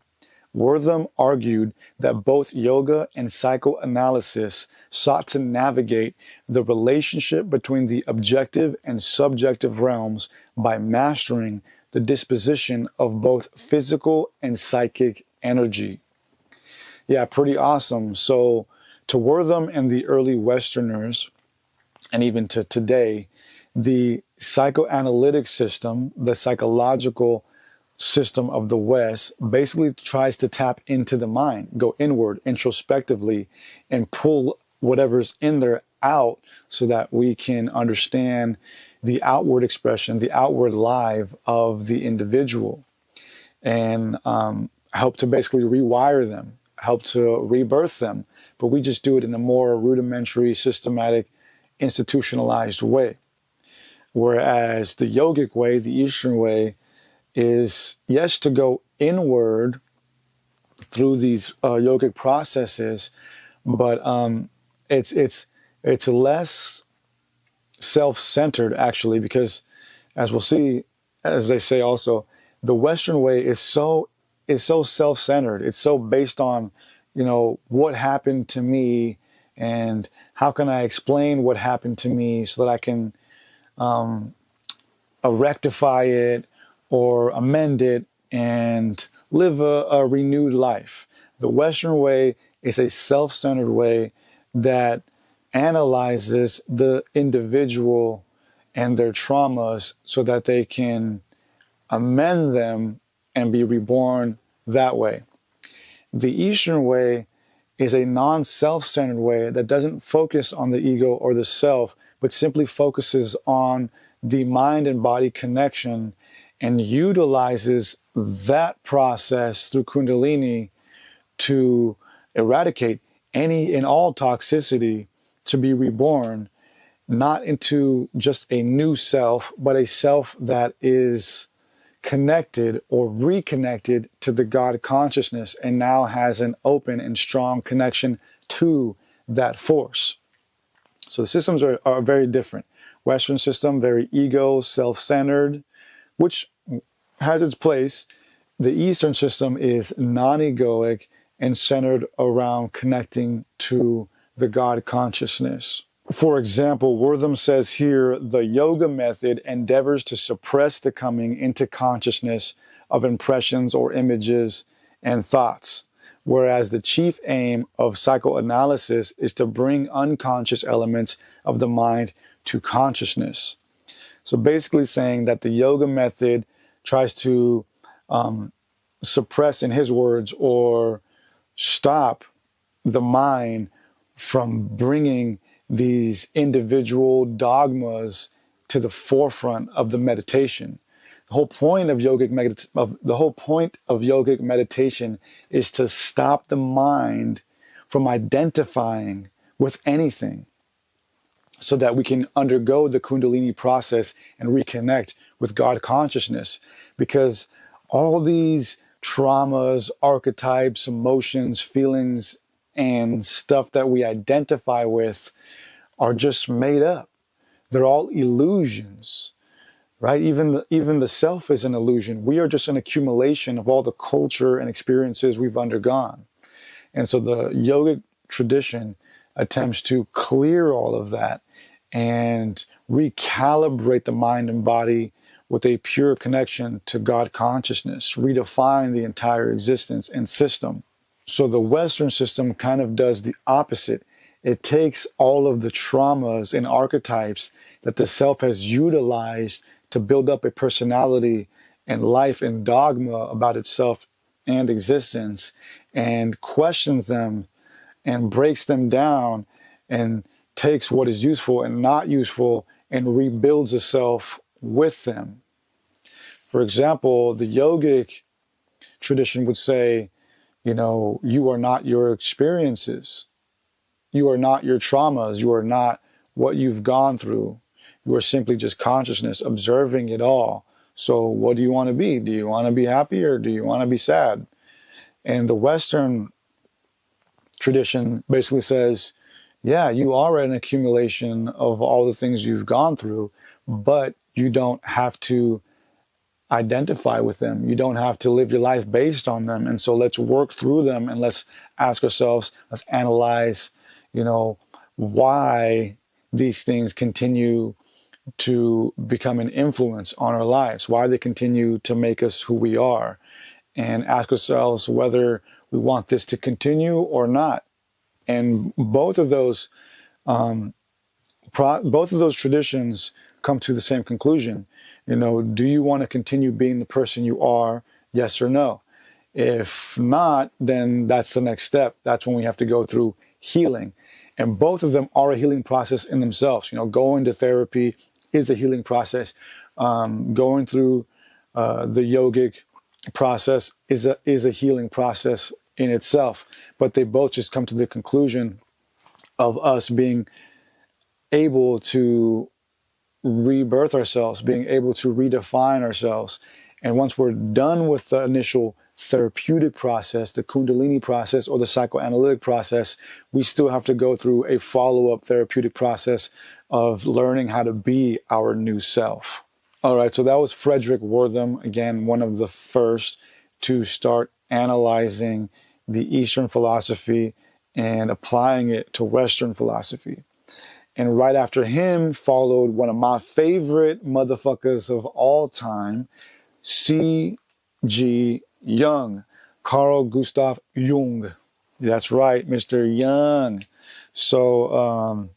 Wortham argued that both yoga and psychoanalysis sought to navigate the relationship between the objective and subjective realms by mastering the disposition of both physical and psychic energy. Yeah, pretty awesome. So to Wortham and the early Westerners, and even to today, the psychoanalytic system, the psychological system of the West, basically tries to tap into the mind, go inward introspectively, and pull whatever's in there out so that we can understand the outward expression, the outward life of the individual, and help to basically rewire them, help to rebirth them. But we just do it in a more rudimentary, systematic, institutionalized way. Whereas the yogic way, the Eastern way, is, yes, to go inward through these yogic processes, but it's less self-centered, actually, because, as we'll see, as they say also, the Western way is so self-centered. It's so based on, what happened to me and how can I explain what happened to me so that I can rectify it or amend it and live a renewed life. The Western way is a self-centered way that analyzes the individual and their traumas so that they can amend them and be reborn that way. The Eastern way is a non-self-centered way that doesn't focus on the ego or the self, but simply focuses on the mind and body connection and utilizes that process through Kundalini to eradicate any and all toxicity, to be reborn, not into just a new self, but a self that is connected or reconnected to the God consciousness and now has an open and strong connection to that force. So the systems are very different. Western system, very ego, self-centered, which has its place. The Eastern system is non-egoic and centered around connecting to the God consciousness. For example, Wortham says here, the yoga method endeavors to suppress the coming into consciousness of impressions or images and thoughts, whereas the chief aim of psychoanalysis is to bring unconscious elements of the mind to consciousness. So basically saying that the yoga method tries to suppress, in his words, or stop the mind from bringing these individual dogmas to the forefront of the meditation. The whole point of yogic meditation is to stop the mind from identifying with anything, so that we can undergo the Kundalini process and reconnect with God consciousness. Because all these traumas, archetypes, emotions, feelings, and stuff that we identify with are just made up. They're all illusions, right? Even the self is an illusion. We are just an accumulation of all the culture and experiences we've undergone. And so the yogic tradition attempts to clear all of that and recalibrate the mind and body with a pure connection to God consciousness, redefine the entire existence and system. So the Western system kind of does the opposite. It takes all of the traumas and archetypes that the self has utilized to build up a personality and life and dogma about itself and existence, and questions them and breaks them down and takes what is useful and not useful and rebuilds itself with them. For example, the yogic tradition would say, you are not your experiences. You are not your traumas. You are not what you've gone through. You are simply just consciousness observing it all. So what do you want to be? Do you want to be happy or do you want to be sad? And the Western tradition basically says, yeah, you are an accumulation of all the things you've gone through, but you don't have to identify with them. You don't have to live your life based on them. And so let's work through them and let's ask ourselves, let's analyze, why these things continue to become an influence on our lives, why they continue to make us who we are, and ask ourselves whether we want this to continue or not. And both of those traditions come to the same conclusion. Do you want to continue being the person you are? Yes or no? If not, then that's the next step. That's when we have to go through healing. And both of them are a healing process in themselves. Going to therapy is a healing process. Going through the yogic process is a healing process in itself. But they both just come to the conclusion of us being able to rebirth ourselves, being able to redefine ourselves. And once we're done with the initial therapeutic process, the Kundalini process or the psychoanalytic process, we still have to go through a follow-up therapeutic process of learning how to be our new self. All right, so that was Frederick Wortham, again, one of the first to start analyzing the Eastern philosophy and applying it to Western philosophy. And right after him followed one of my favorite motherfuckers of all time, C.G. Jung, Carl Gustav Jung. That's right, Mr. Jung. So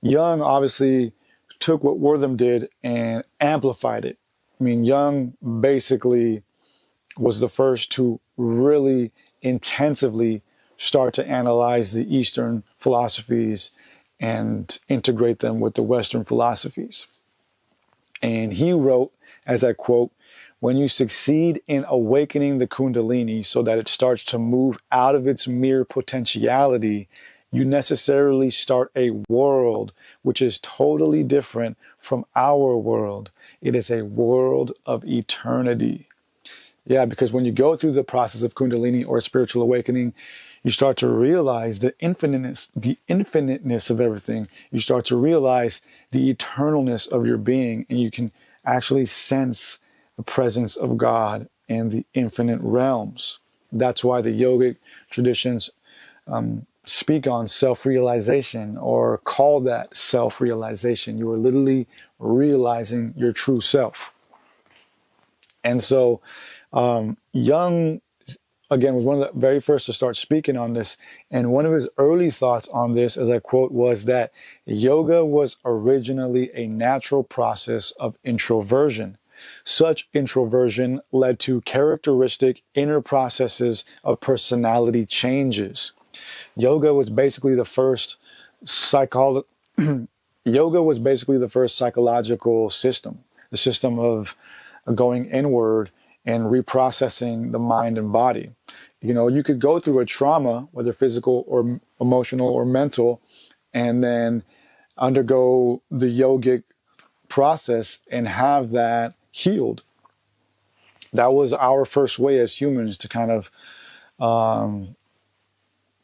Jung obviously took what Wortham did and amplified it. Jung basically was the first to really intensively start to analyze the Eastern philosophies and integrate them with the Western philosophies. And he wrote, as I quote, "When you succeed in awakening the Kundalini so that it starts to move out of its mere potentiality, you necessarily start a world which is totally different from our world. It is a world of eternity." Yeah, because when you go through the process of Kundalini or spiritual awakening, you start to realize the infiniteness of everything. You start to realize the eternalness of your being, and you can actually sense the presence of God and the infinite realms. That's why the yogic traditions speak on self-realization or call that self-realization. You are literally realizing your true self. And so Jung, again, was one of the very first to start speaking on this. And one of his early thoughts on this, as I quote, was that yoga was originally a natural process of introversion. Such introversion led to characteristic inner processes of personality changes. Yoga was basically the first psychological system, the system of going inward and reprocessing the mind and body. You could go through a trauma, whether physical or emotional or mental, and then undergo the yogic process and have that healed. That was our first way as humans to kind of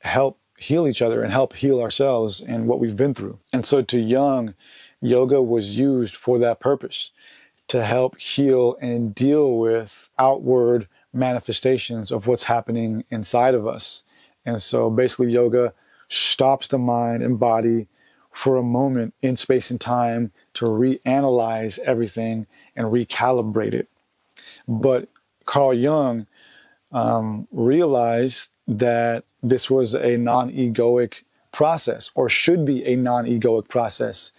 help heal each other and help heal ourselves and what we've been through. And so to Jung, yoga was used for that purpose, to help heal and deal with outward manifestations of what's happening inside of us. And so basically yoga stops the mind and body for a moment in space and time to reanalyze everything and recalibrate it. But Carl Jung realized that this was a non-egoic process, or should be a non-egoic process,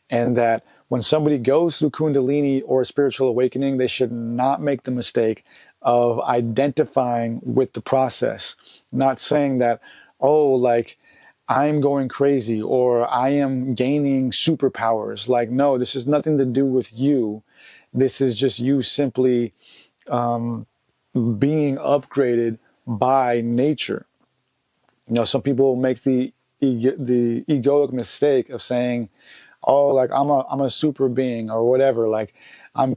and that when somebody goes through Kundalini or a spiritual awakening, they should not make the mistake of identifying with the process, not saying that, oh, like, I'm going crazy or I am gaining superpowers. Like, no, this has nothing to do with you. This is just you simply being upgraded by nature. You know, some people make the egoic mistake of saying, "Oh, like I'm a super being or whatever. Like I'm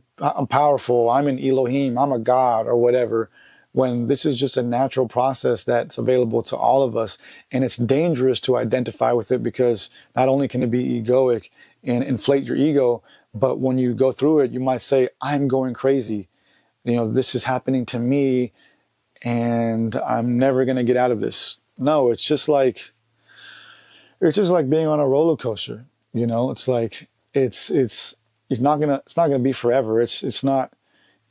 powerful. I'm an Elohim. I'm a god or whatever." When this is just a natural process that's available to all of us, and it's dangerous to identify with it because not only can it be egoic and inflate your ego, but when you go through it, you might say, "I'm going crazy. You know, this is happening to me, and I'm never going to get out of this." No, it's just like being on a roller coaster. You know, it's like it's not gonna be forever. It's not.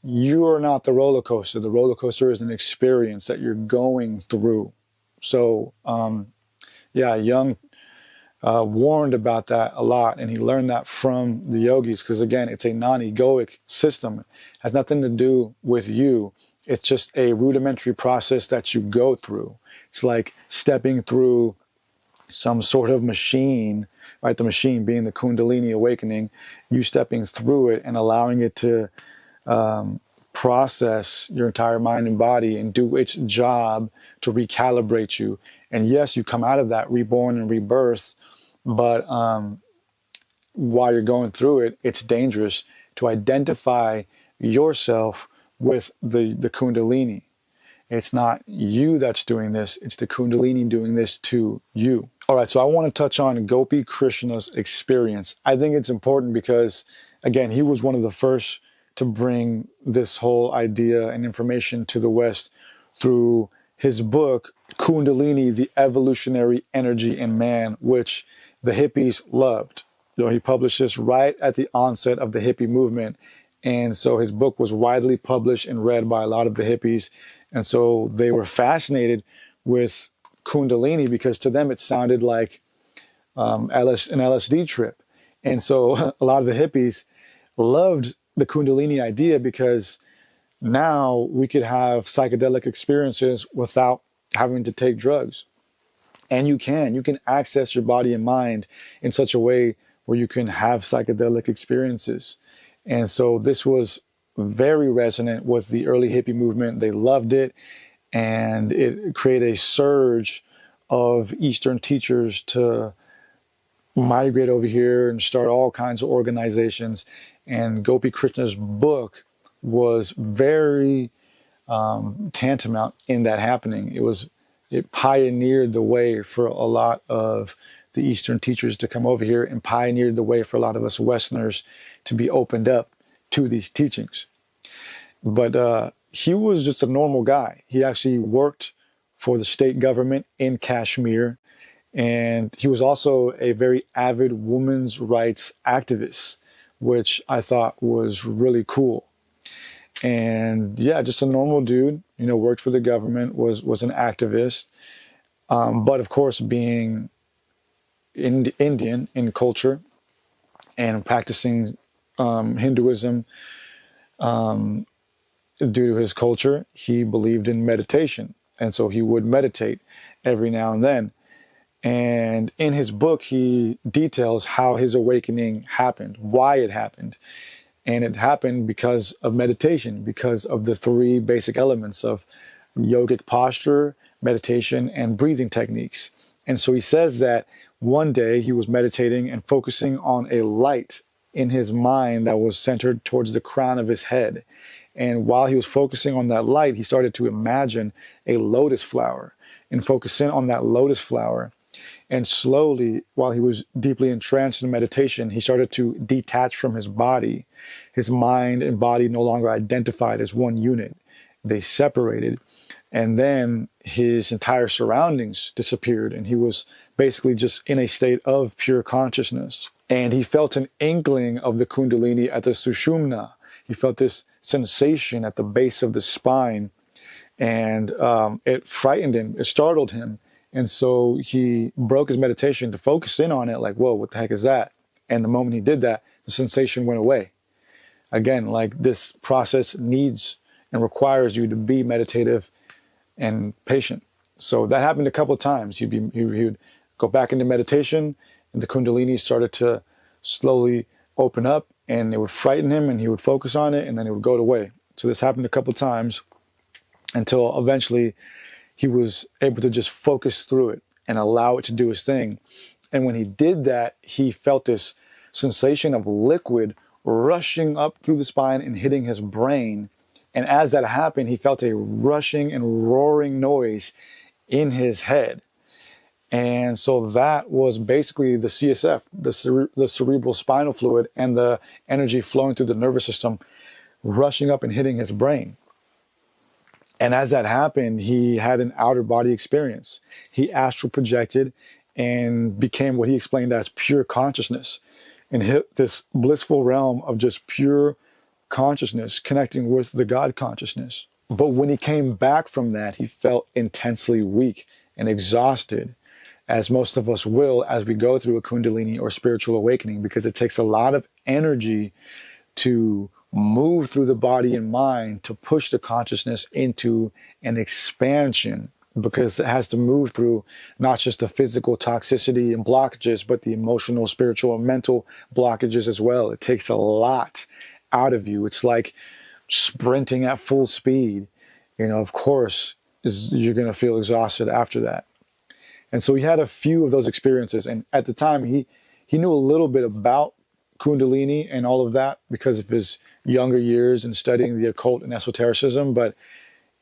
You are not the roller coaster. The roller coaster is an experience that you're going through. So, yeah, Jung warned about that a lot, and he learned that from the yogis because, again, it's a non-egoic system. It has nothing to do with you. It's just a rudimentary process that you go through. It's like stepping through some sort of machine, right? The machine being the Kundalini awakening, you stepping through it and allowing it to process your entire mind and body and do its job to recalibrate you. And yes, you come out of that reborn and rebirth, but while you're going through it, it's dangerous to identify yourself with the Kundalini. It's not you that's doing this, it's the Kundalini doing this to you. All right, so I want to touch on Gopi Krishna's experience. I think it's important because, again, he was one of the first to bring this whole idea and information to the West through his book, Kundalini, the Evolutionary Energy in Man, which the hippies loved. You know, he published this right at the onset of the hippie movement. And so his book was widely published and read by a lot of the hippies. And so they were fascinated with Kundalini because to them it sounded like an LSD trip. And so a lot of the hippies loved the Kundalini idea because now we could have psychedelic experiences without having to take drugs. And you can access your body and mind in such a way where you can have psychedelic experiences. And so this was very resonant with the early hippie movement. They loved it, and it created a surge of Eastern teachers to migrate over here and start all kinds of organizations. And Gopi Krishna's book was very tantamount in that happening. It pioneered the way for a lot of the Eastern teachers to come over here and pioneered the way for a lot of us Westerners to be opened up to these teachings. But he was just a normal guy. He actually worked for the state government in Kashmir, and he was also a very avid women's rights activist, which I thought was really cool. And yeah, just a normal dude, you know, worked for the government, was an activist. But of course, being Indian in culture and practicing Hinduism due to his culture, he believed in meditation. And so he would meditate every now and then. And in his book, he details how his awakening happened, why it happened. And it happened because of meditation, because of the three basic elements of yogic posture, meditation, and breathing techniques. And so he says that one day he was meditating and focusing on a light in his mind that was centered towards the crown of his head. And while he was focusing on that light, he started to imagine a lotus flower and focus in on that lotus flower. And slowly, while he was deeply entranced in meditation, he started to detach from his body. His mind and body no longer identified as one unit. They separated. And then his entire surroundings disappeared. And he was basically just in a state of pure consciousness. And he felt an inkling of the Kundalini at the Sushumna. He felt this sensation at the base of the spine. And it frightened him. It startled him. And so he broke his meditation to focus in on it, like, whoa, what the heck is that? And the moment he did that, the sensation went away. Again, like, this process needs and requires you to be meditative and patient. So that happened a couple of times. He would go back into meditation, and the Kundalini started to slowly open up, and it would frighten him, and he would focus on it, and then it would go away. So this happened a couple of times until eventually he was able to just focus through it and allow it to do his thing. And when he did that, he felt this sensation of liquid rushing up through the spine and hitting his brain. And as that happened, he felt a rushing and roaring noise in his head. And so that was basically the CSF, the cerebral spinal fluid, and the energy flowing through the nervous system, rushing up and hitting his brain. And as that happened, he had an outer body experience. He astral projected and became what he explained as pure consciousness, and hit this blissful realm of just pure consciousness, connecting with the God consciousness. But when he came back from that, he felt intensely weak and exhausted, as most of us will as we go through a Kundalini or spiritual awakening, because it takes a lot of energy to move through the body and mind to push the consciousness into an expansion, because it has to move through not just the physical toxicity and blockages, but the emotional, spiritual, and mental blockages as well. It takes a lot out of you. It's like sprinting at full speed. Of course, you're going to feel exhausted after that. And so he had a few of those experiences. And at the time, he knew a little bit about Kundalini and all of that because of his younger years and studying the occult and esotericism, but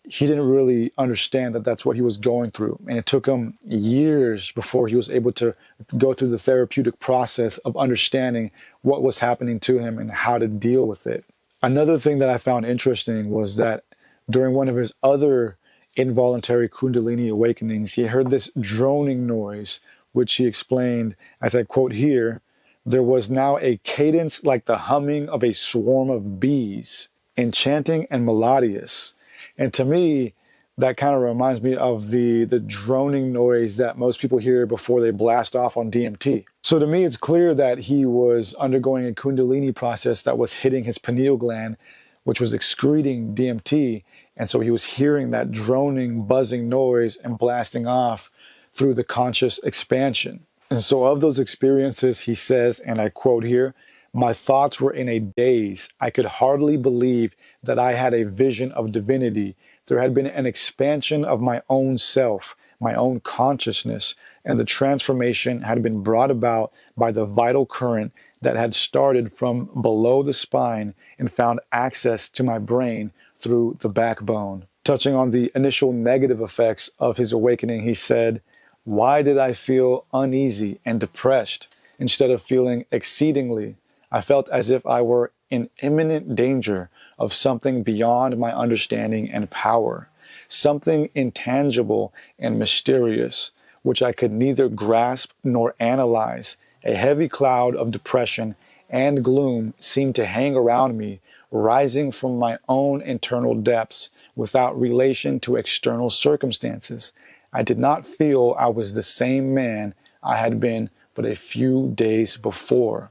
he didn't really understand that that's what he was going through. And it took him years before he was able to go through the therapeutic process of understanding what was happening to him and how to deal with it. Another thing that I found interesting was that during one of his other involuntary Kundalini awakenings, he heard this droning noise, which he explained, as I quote here, "There was now a cadence like the humming of a swarm of bees, enchanting and melodious." And to me, that kind of reminds me of the droning noise that most people hear before they blast off on DMT. So to me, it's clear that he was undergoing a Kundalini process that was hitting his pineal gland, which was excreting DMT. And so he was hearing that droning, buzzing noise and blasting off through the conscious expansion. And so of those experiences, he says, and I quote here, "My thoughts were in a daze. I could hardly believe that I had a vision of divinity. There had been an expansion of my own self, my own consciousness, and the transformation had been brought about by the vital current that had started from below the spine and found access to my brain through the backbone." Touching on the initial negative effects of his awakening, he said, "Why did I feel uneasy and depressed instead of feeling exceedingly? I felt as if I were in imminent danger of something beyond my understanding and power, something intangible and mysterious, which I could neither grasp nor analyze. A heavy cloud of depression and gloom seemed to hang around me, rising from my own internal depths without relation to external circumstances. I did not feel I was the same man I had been but a few days before."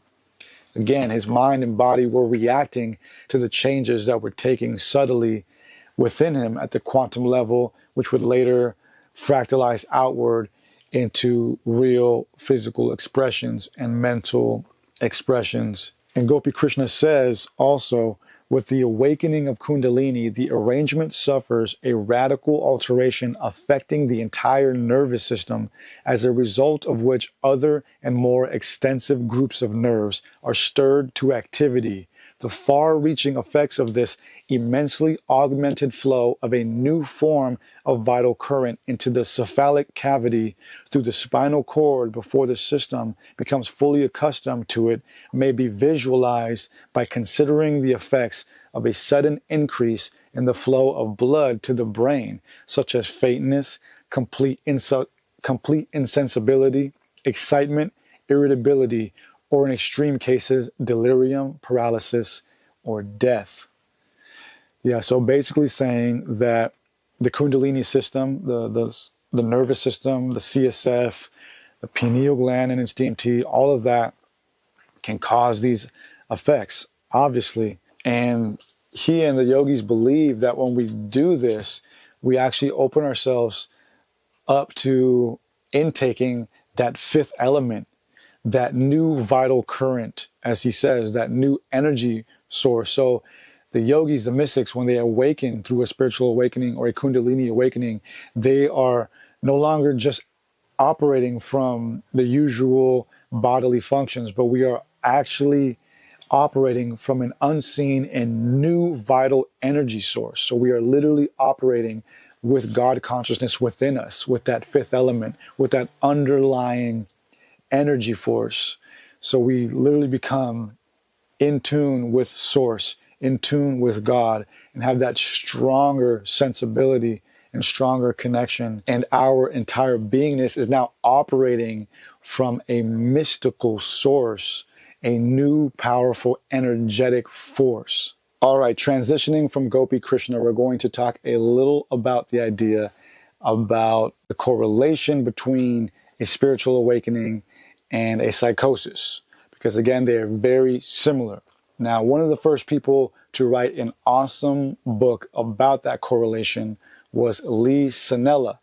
Again, his mind and body were reacting to the changes that were taking subtly within him at the quantum level, which would later fractalize outward into real physical expressions and mental expressions. And Gopi Krishna says also, with the awakening of Kundalini, the arrangement suffers a radical alteration affecting the entire nervous system, as a result of which other and more extensive groups of nerves are stirred to activity. The far-reaching effects of this immensely augmented flow of a new form of vital current into the cephalic cavity through the spinal cord before the system becomes fully accustomed to it may be visualized by considering the effects of a sudden increase in the flow of blood to the brain, such as faintness, complete insensibility, excitement, irritability, or in extreme cases, delirium, paralysis, or death. Yeah, so basically saying that the Kundalini system, the nervous system, the CSF, the pineal gland and its DMT, all of that can cause these effects, obviously. And he and the yogis believe that when we do this, we actually open ourselves up to intaking that fifth element, that new vital current, as he says, that new energy source. So the yogis, the mystics, when they awaken through a spiritual awakening or a kundalini awakening, they are no longer just operating from the usual bodily functions, but we are actually operating from an unseen and new vital energy source. So we are literally operating with God consciousness within us, with that fifth element, with that underlying energy force. So we literally become in tune with source, in tune with God, and have that stronger sensibility and stronger connection. And our entire beingness is now operating from a mystical source, a new, powerful, energetic force. All right, transitioning from Gopi Krishna, we're going to talk a little about the idea about the correlation between a spiritual awakening and a psychosis, because again, they are very similar. Now, one of the first people to write an awesome book about that correlation was Lee Sanella.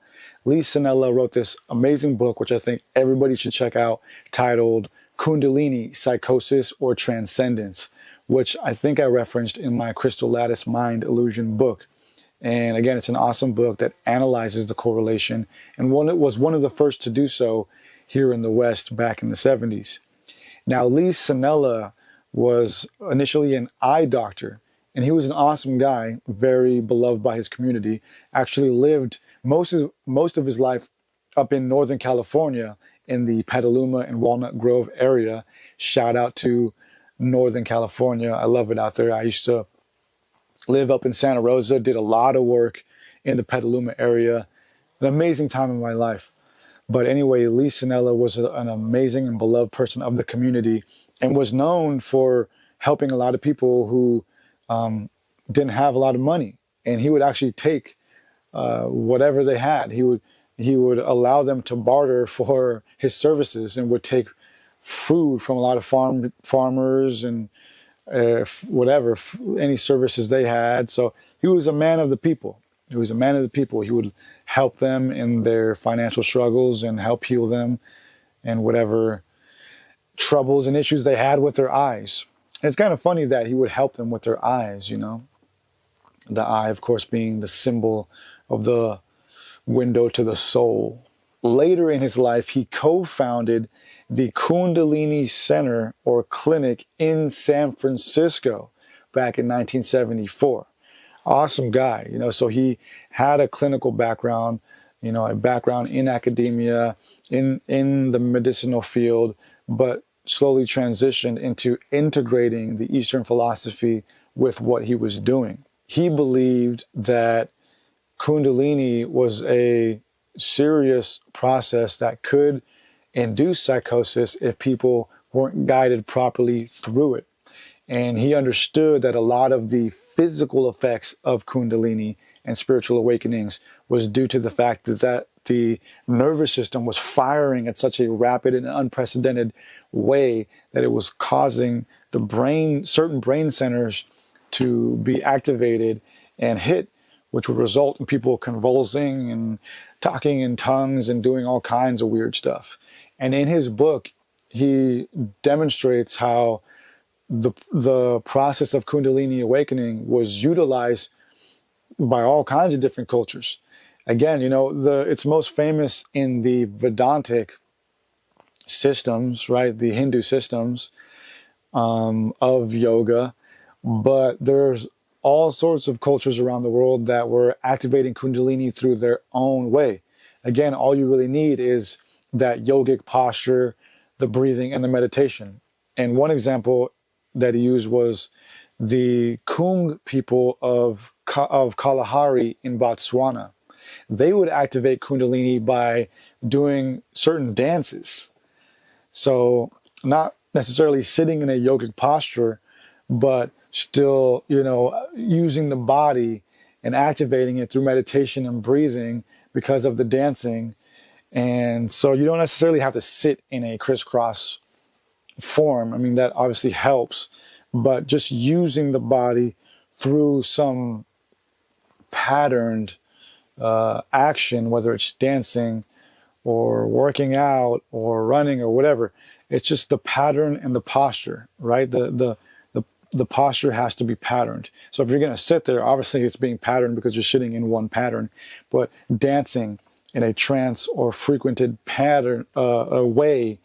Lee Sanella wrote this amazing book, which I think everybody should check out, titled Kundalini, Psychosis or Transcendence, which I think I referenced in my Crystal Lattice Mind Illusion book. And again, it's an awesome book that analyzes the correlation, and it was one of the first to do so here in the West back in the 70s. Now, Lee Sanella was initially an eye doctor, and he was an awesome guy, very beloved by his community. Actually lived most of his life up in Northern California in the Petaluma and Walnut Grove area. Shout out to Northern California. I love it out there. I used to live up in Santa Rosa, did a lot of work in the Petaluma area. An amazing time in my life. But anyway, Lee Sanella was an amazing and beloved person of the community, and was known for helping a lot of people who didn't have a lot of money. And he would actually take whatever they had. He would allow them to barter for his services, and would take food from a lot of farmers and whatever, any services they had. So he was a man of the people. He was a man of the people. He would help them in their financial struggles and help heal them and whatever troubles and issues they had with their eyes. And it's kind of funny that he would help them with their eyes, you know. The eye, of course, being the symbol of the window to the soul. Later in his life, he co-founded the Kundalini Center or Clinic in San Francisco back in 1974. Awesome guy, you know, so he had a clinical background, you know, a background in academia, in the medicinal field, but slowly transitioned into integrating the Eastern philosophy with what he was doing. He believed that Kundalini was a serious process that could induce psychosis if people weren't guided properly through it. And he understood that a lot of the physical effects of Kundalini and spiritual awakenings was due to the fact that the nervous system was firing at such a rapid and unprecedented way that it was causing the brain, certain brain centers to be activated and hit, which would result in people convulsing and talking in tongues and doing all kinds of weird stuff. And in his book, he demonstrates how the process of Kundalini awakening was utilized by all kinds of different cultures. Again, you know, it's most famous in the Vedantic systems, right? The Hindu systems of yoga, but there's all sorts of cultures around the world that were activating Kundalini through their own way. Again, all you really need is that yogic posture, the breathing, and the meditation. And one example that he used was the Kung people of Kalahari in Botswana. They would activate Kundalini by doing certain dances. So not necessarily sitting in a yogic posture, but still, you know, using the body and activating it through meditation and breathing because of the dancing. And so you don't necessarily have to sit in a crisscross form, I mean, that obviously helps, but just using the body through some patterned action, whether it's dancing or working out or running or whatever, it's just the pattern and the posture, right? The posture has to be patterned. So if you're going to sit there, obviously it's being patterned because you're sitting in one pattern, but dancing in a trance or frequented pattern way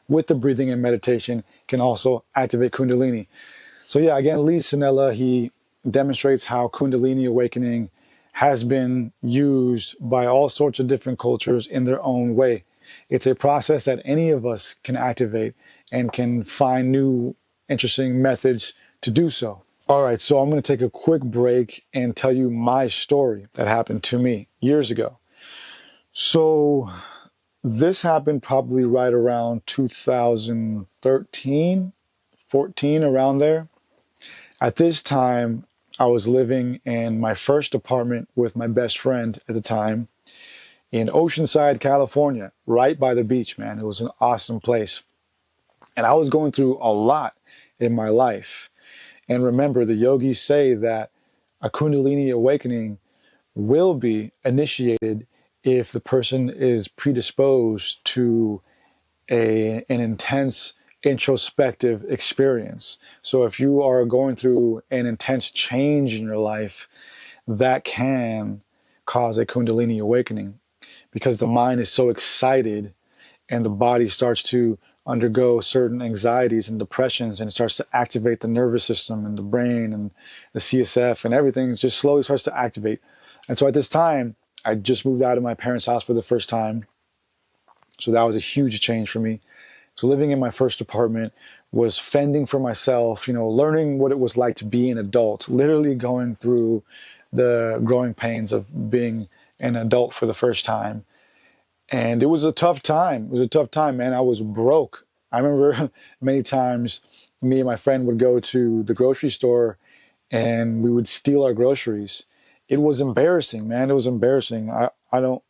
with the breathing and meditation can also activate Kundalini. So yeah, again, Lee Sinella, he demonstrates how Kundalini awakening has been used by all sorts of different cultures in their own way. It's a process that any of us can activate and can find new interesting methods to do so. All right, so I'm going to take a quick break and tell you my story that happened to me years ago. So this happened probably right around 2013, 14, around there. At this time, I was living in my first apartment with my best friend at the time in Oceanside, California, right by the beach, man. It was an awesome place. And I was going through a lot in my life. And remember, the yogis say that a Kundalini awakening will be initiated if the person is predisposed to an intense introspective experience. So if you are going through an intense change in your life, that can cause a Kundalini awakening because the mind is so excited and the body starts to undergo certain anxieties and depressions, and it starts to activate the nervous system and the brain and the CSF, and everything just slowly starts to activate. And so at this time, I just moved out of my parents' house for the first time. So that was a huge change for me. So living in my first apartment was fending for myself, learning what it was like to be an adult, literally going through the growing pains of being an adult for the first time. And it was a tough time. It was a tough time, man. I was broke. I remember many times me and my friend would go to the grocery store and we would steal our groceries. It was embarrassing, man. It was embarrassing. I don't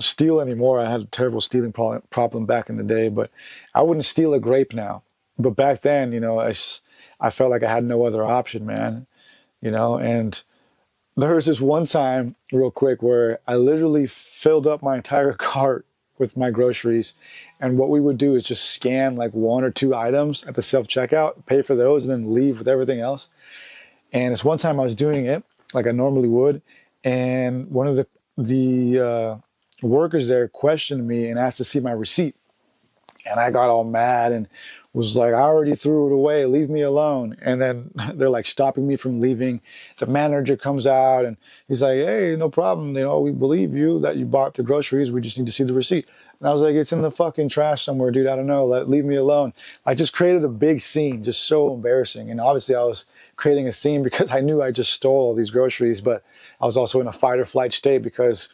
steal anymore. I had a terrible stealing problem back in the day, but I wouldn't steal a grape now. But back then, I felt like I had no other option, man. And there was this one time, real quick, where I literally filled up my entire cart with my groceries. And what we would do is just scan like one or two items at the self-checkout, pay for those, and then leave with everything else. And this one time I was doing it like I normally would. And one of the workers there questioned me and asked to see my receipt. And I got all mad and was like, I already threw it away, leave me alone. And then they're like stopping me from leaving. The manager comes out and he's like, hey, no problem. We believe you that you bought the groceries. We just need to see the receipt. And I was like, it's in the fucking trash somewhere, dude. I don't know. Leave me alone. I just created a big scene, just so embarrassing. And obviously I was creating a scene because I knew I just stole all these groceries, but I was also in a fight or flight state because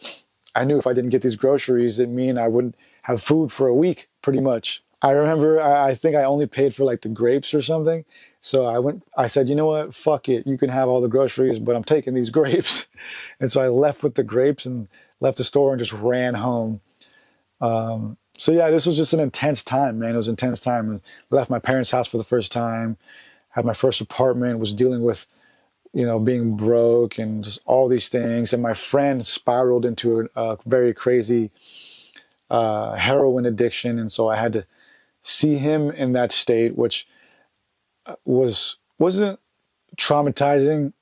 I knew if I didn't get these groceries, it'd mean I wouldn't have food for a week, pretty much. I remember, I think I only paid for like the grapes or something. So I said, you know what, fuck it. You can have all the groceries, but I'm taking these grapes. And so I left with the grapes and left the store and just ran home. So yeah, this was just an intense time, man. It was an intense time. I left my parents' house for the first time, had my first apartment, was dealing with, being broke and just all these things. And my friend spiraled into a very crazy heroin addiction. And so I had to see him in that state, which wasn't traumatizing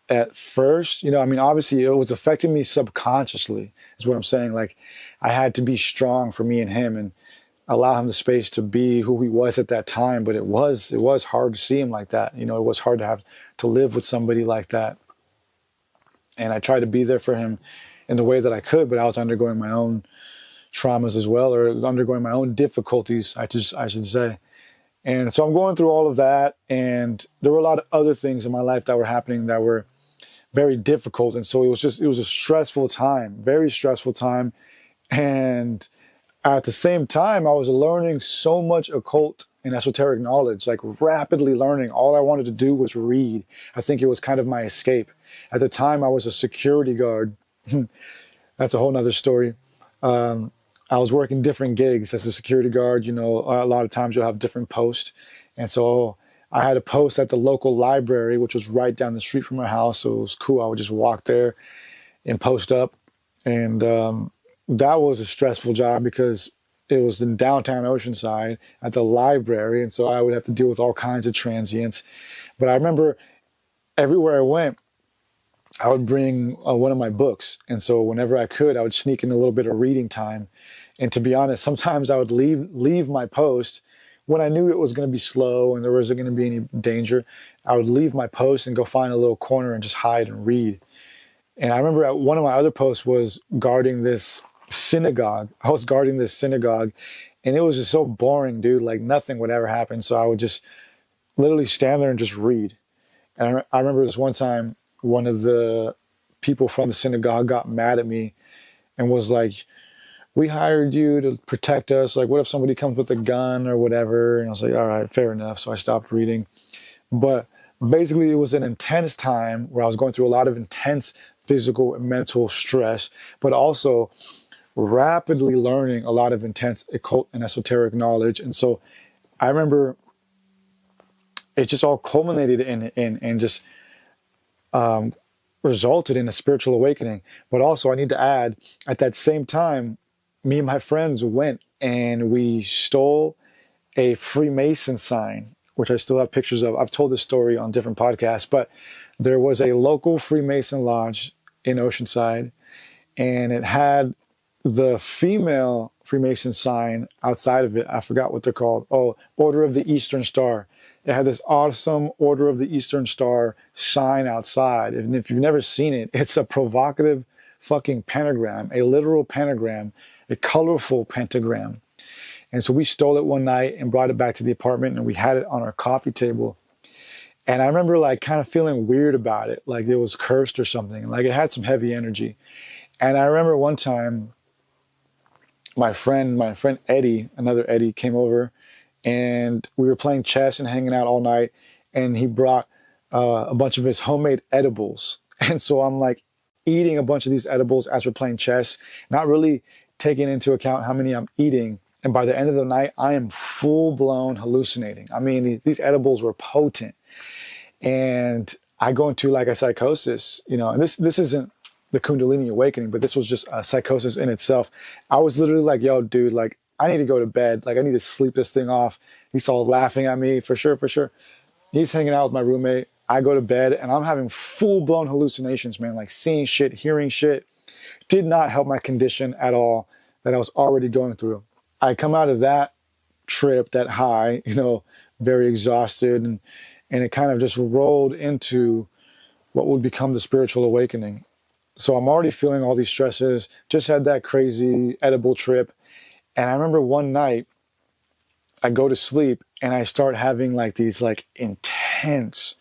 at first. Obviously it was affecting me subconsciously, is what I'm saying. Like I had to be strong for me and him and allow him the space to be who he was at that time. But it was hard to see him like that. It was hard to have to live with somebody like that. And I tried to be there for him in the way that I could, but I was undergoing my own traumas as well, or undergoing my own difficulties, I should say. And so I'm going through all of that, and there were a lot of other things in my life that were happening that were very difficult. And so it was a stressful time, very stressful time. And at the same time, I was learning so much occult and esoteric knowledge, like rapidly learning. All I wanted to do was read. I think it was kind of my escape. At the time, I was a security guard. That's a whole nother story. I was working different gigs as a security guard. A lot of times you'll have different posts. And so I had a post at the local library, which was right down the street from my house. So it was cool. I would just walk there and post up. And that was a stressful job because it was in downtown Oceanside at the library. And so I would have to deal with all kinds of transients. But I remember everywhere I went, I would bring one of my books. And so whenever I could, I would sneak in a little bit of reading time. And to be honest, sometimes I would leave my post when I knew it was going to be slow and there wasn't going to be any danger. I would leave my post and go find a little corner and just hide and read. And I remember one of my other posts was guarding this synagogue. I was guarding this synagogue, and it was just so boring, dude. Like nothing would ever happen. So I would just literally stand there and just read. And I remember this one time, one of the people from the synagogue got mad at me and was like, "We hired you to protect us. Like, what if somebody comes with a gun or whatever?" And I was like, "All right, fair enough." So I stopped reading. But basically, it was an intense time where I was going through a lot of intense physical and mental stress, but also rapidly learning a lot of intense occult and esoteric knowledge. And so I remember it just all culminated in just resulted in a spiritual awakening. But also I need to add, at that same time, me and my friends went and we stole a Freemason sign, which I still have pictures of. I've told this story on different podcasts, but there was a local Freemason lodge in Oceanside, and it had the female Freemason sign outside of it. I forgot what they're called. Oh, Order of the Eastern Star. It had this awesome Order of the Eastern Star sign outside. And if you've never seen it, it's a provocative fucking pentagram, a literal pentagram, a colorful pentagram. And so we stole it one night and brought it back to the apartment, and we had it on our coffee table. And I remember like kind of feeling weird about it, like it was cursed or something. Like it had some heavy energy. And I remember one time my friend Eddie, another Eddie, came over, and we were playing chess and hanging out all night. And he brought a bunch of his homemade edibles. And so I'm like eating a bunch of these edibles as we're playing chess, not really taking into account how many I'm eating. And by the end of the night, I am full blown hallucinating. I mean, these edibles were potent. And I go into like a psychosis, and this isn't the Kundalini awakening, but this was just a psychosis in itself. I was literally like, "Yo, dude, like I need to go to bed. Like I need to sleep this thing off." He's all laughing at me, for sure. He's hanging out with my roommate. I go to bed and I'm having full blown hallucinations, man, like seeing shit, hearing shit. Did not help my condition at all that I was already going through. I come out of that trip, that high, very exhausted, and it kind of just rolled into what would become the spiritual awakening. So I'm already feeling all these stresses, just had that crazy edible trip. And I remember one night I go to sleep and I start having like these like intense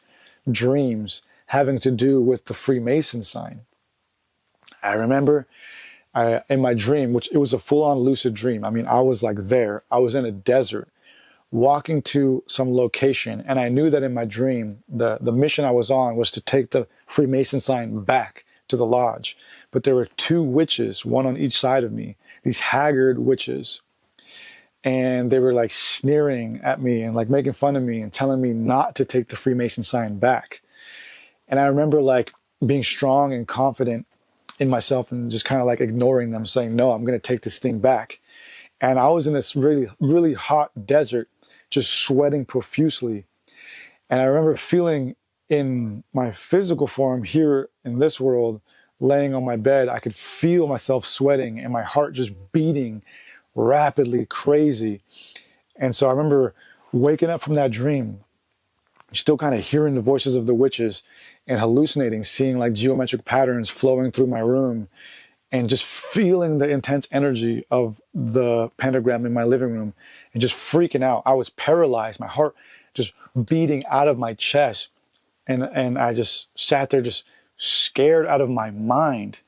dreams having to do with the Freemason sign. I remember in my dream, which it was a full-on lucid dream. I mean, I was like there. I was in a desert, walking to some location, and I knew that in my dream, the mission I was on was to take the Freemason sign back to the lodge. But there were two witches, one on each side of me, these haggard witches. And they were like sneering at me and like making fun of me and telling me not to take the Freemason sign back. And I remember like being strong and confident in myself and just kind of like ignoring them, saying, "No, I'm going to take this thing back." And I was in this really, really hot desert, just sweating profusely. And I remember feeling in my physical form here in this world, laying on my bed, I could feel myself sweating and my heart just beating rapidly, crazy. And so I remember waking up from that dream, still kind of hearing the voices of the witches and hallucinating, seeing like geometric patterns flowing through my room, and just feeling the intense energy of the pentagram in my living room and just freaking out. I was paralyzed, my heart just beating out of my chest. And I just sat there just scared out of my mind.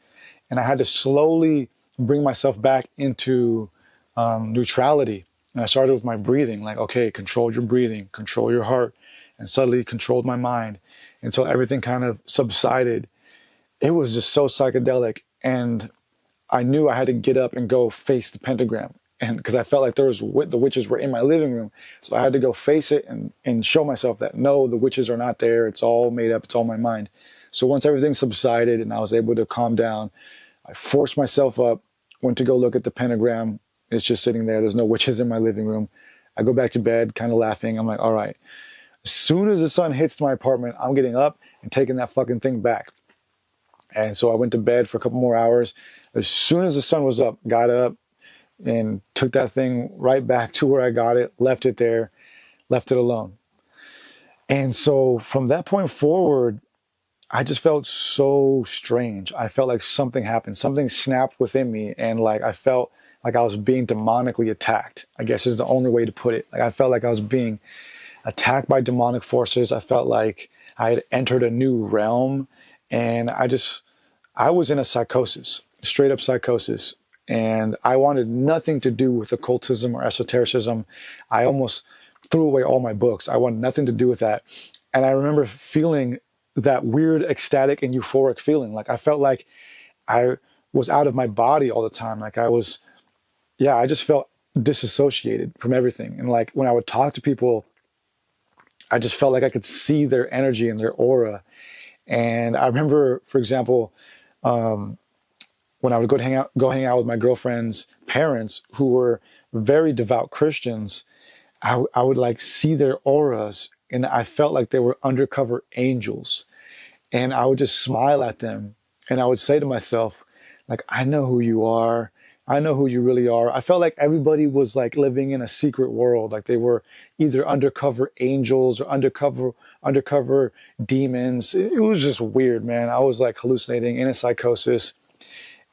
And I had to slowly bring myself back into neutrality. And I started with my breathing, like, okay, control your breathing, control your heart, and suddenly controlled my mind until everything kind of subsided. It was just so psychedelic. And I knew I had to get up and go face the pentagram. And because I felt like the witches were in my living room. So I had to go face it and show myself that no, the witches are not there. It's all made up. It's all my mind. So once everything subsided and I was able to calm down, I forced myself up, went to go look at the pentagram. It's just sitting there. There's no witches in my living room. I go back to bed, kind of laughing. I'm like, all right. As soon as the sun hits my apartment, I'm getting up and taking that fucking thing back. And so I went to bed for a couple more hours. As soon as the sun was up, got up and took that thing right back to where I got it, left it there, left it alone. And so from that point forward, I just felt so strange. I felt like something happened. Something snapped within me. And like, I felt like I was being demonically attacked, I guess is the only way to put it. Like, I felt like I was being attacked by demonic forces. I felt like I had entered a new realm. And I was in a psychosis, straight up psychosis. And I wanted nothing to do with occultism or esotericism. I almost threw away all my books. I wanted nothing to do with that. And I remember feeling that weird ecstatic and euphoric feeling. Like, I felt like I was out of my body all the time. Like I just felt disassociated from everything. And like when I would talk to people, I just felt like I could see their energy and their aura. And I remember, for example, when I would go hang out with my girlfriend's parents, who were very devout Christians, I would like see their auras, and I felt like they were undercover angels. And I would just smile at them, and I would say to myself, like, I know who you are. I know who you really are. I felt like everybody was like living in a secret world. Like they were either undercover angels or undercover demons. It was just weird, man. I was like hallucinating in a psychosis.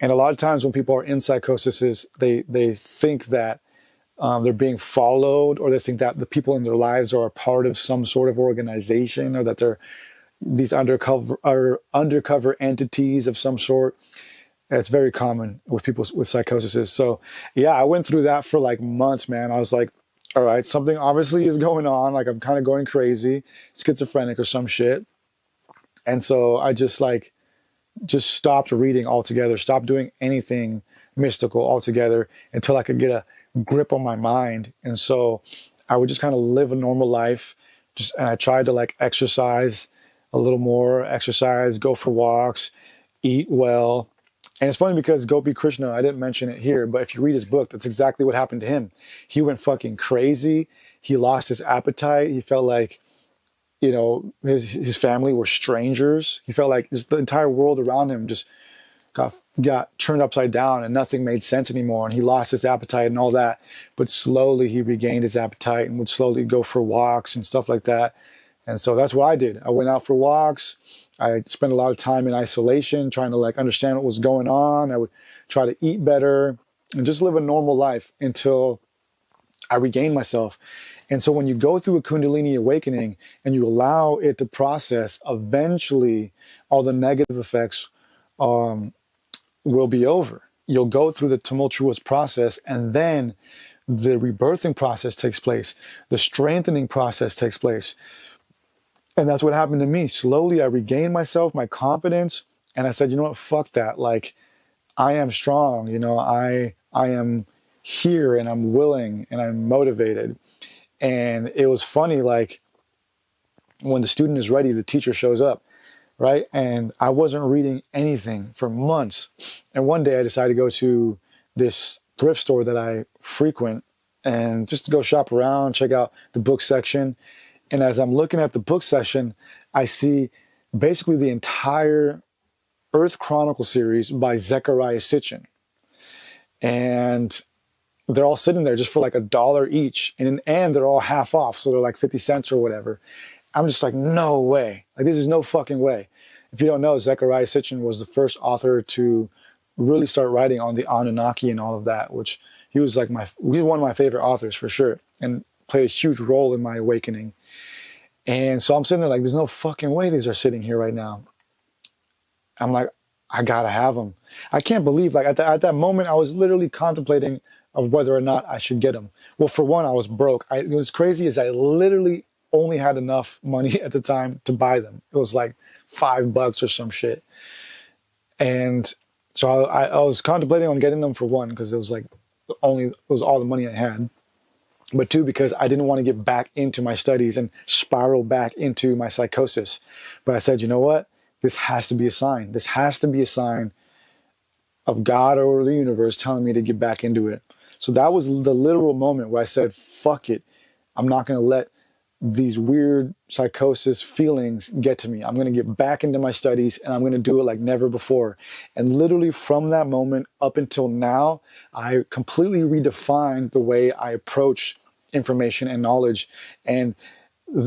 And a lot of times when people are in psychosis, they think that they're being followed, or they think that the people in their lives are a part of some sort of organization, or that they're these undercover entities of some sort. That's very common with people with psychosis. So yeah, I went through that for like months, man. I was like, all right, something obviously is going on. Like I'm kind of going crazy, schizophrenic or some shit. And so I just stopped reading altogether, stopped doing anything mystical altogether until I could get a grip on my mind. And so I would just kind of live a normal life. And I tried to like exercise a little more, go for walks, eat well. And it's funny because Gopi Krishna, I didn't mention it here, but if you read his book, that's exactly what happened to him. He went fucking crazy. He lost his appetite. He felt like, his family were strangers. He felt like the entire world around him just got turned upside down and nothing made sense anymore. And he lost his appetite and all that. But slowly he regained his appetite and would slowly go for walks and stuff like that. And so that's what I did. I went out for walks. I spent a lot of time in isolation, trying to like understand what was going on. I would try to eat better and just live a normal life until I regained myself. And so when you go through a Kundalini awakening and you allow it to process, eventually all the negative effects will be over. You'll go through the tumultuous process, and then the rebirthing process takes place. The strengthening process takes place. And that's what happened to me. Slowly, I regained myself, my confidence, and I said, you know what, fuck that. Like, I am strong, I am here, and I'm willing, and I'm motivated. And it was funny, like, when the student is ready, the teacher shows up, right? And I wasn't reading anything for months. And one day I decided to go to this thrift store that I frequent and just to go shop around, check out the book section. And as I'm looking at the book section, I see basically the entire Earth Chronicle series by Zecharia Sitchin. And they're all sitting there just for like $1 each. And they're all half off. So they're like 50 cents or whatever. I'm just like, no way. Like, this is no fucking way. If you don't know, Zecharia Sitchin was the first author to really start writing on the Anunnaki and all of that, which he was one of my favorite authors for sure, and played a huge role in my awakening. And so I'm sitting there like, there's no fucking way these are sitting here right now. I'm like, I gotta have them. I can't believe, like, at that moment, I was literally contemplating of whether or not I should get them. Well, for one, I was broke. It was crazy is I literally only had enough money at the time to buy them. It was like $5 or some shit. And So I was contemplating on getting them, for one, because it was like it was all the money I had. But two, because I didn't want to get back into my studies and spiral back into my psychosis. But I said, you know what? This has to be a sign. This has to be a sign of God or the universe telling me to get back into it. So that was the literal moment where I said, fuck it. I'm not going to let these weird psychosis feelings get to me. I'm going to get back into my studies and I'm going to do it like never before. And literally from that moment up until now, I completely redefined the way I approach information and knowledge. And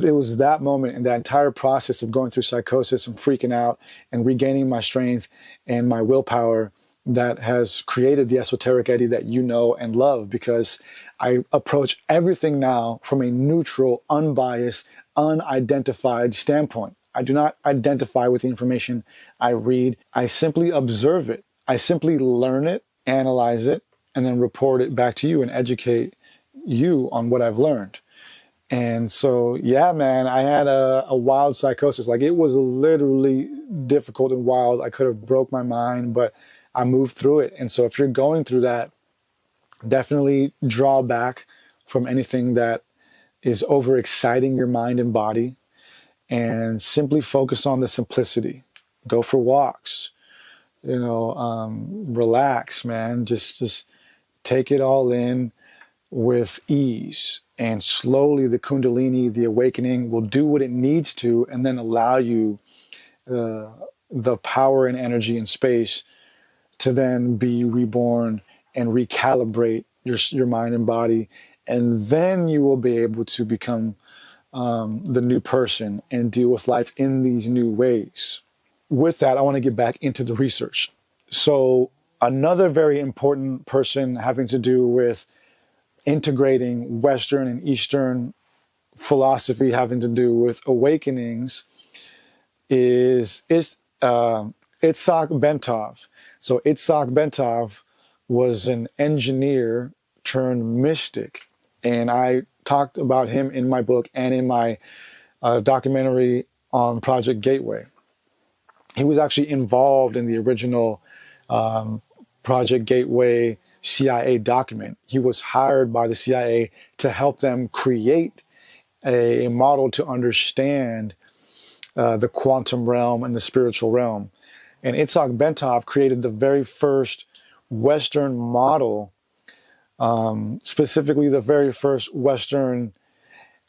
it was that moment and that entire process of going through psychosis and freaking out and regaining my strength and my willpower that has created the esoteric Eddie that you know and love, because I approach everything now from a neutral, unbiased, unidentified standpoint. I do not identify with the information I read. I simply observe it. I simply learn it, analyze it, and then report it back to you and educate you on what I've learned. And so, yeah, man, I had a wild psychosis. Like, it was literally difficult and wild. I could have broke my mind, but I moved through it. And so if you're going through that, definitely draw back from anything that is overexciting your mind and body, and simply focus on the simplicity. Go for walks, relax, man. Just take it all in with ease, and slowly the Kundalini, the awakening, will do what it needs to, and then allow you the power and energy and space to then be reborn and recalibrate your mind and body. And then you will be able to become the new person and deal with life in these new ways. With that, I want to get back into the research. So another very important person having to do with integrating Western and Eastern philosophy having to do with awakenings is Itzhak Bentov. So Itzhak Bentov was an engineer turned mystic. And I talked about him in my book and in my documentary on Project Gateway. He was actually involved in the original Project Gateway CIA document. He was hired by the CIA to help them create a model to understand the quantum realm and the spiritual realm. And Itzhak Bentov created the very first Western model, specifically the very first Western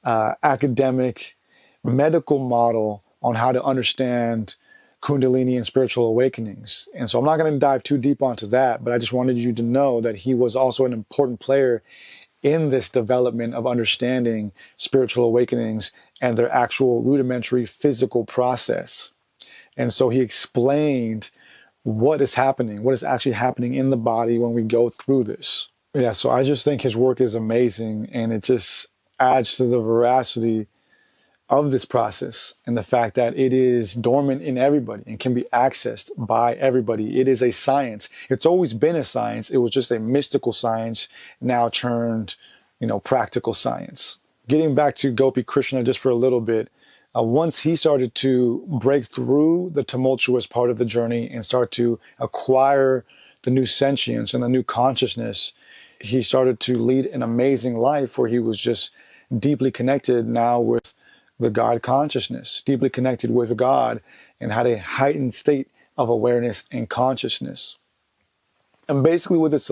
academic medical model on how to understand Kundalini and spiritual awakenings. And so I'm not going to dive too deep onto that, but I just wanted you to know that he was also an important player in this development of understanding spiritual awakenings and their actual rudimentary physical process. And so he explained what is happening, what is actually happening in the body when we go through this. Yeah, so I just think his work is amazing, and it just adds to the veracity of this process and the fact that it is dormant in everybody and can be accessed by everybody. It is a science. It's always been a science. It was just a mystical science now turned, practical science. Getting back to Gopi Krishna just for a little bit, once he started to break through the tumultuous part of the journey and start to acquire the new sentience and the new consciousness, he started to lead an amazing life where he was just deeply connected now with the God consciousness, deeply connected with God, and had a heightened state of awareness and consciousness. And basically what this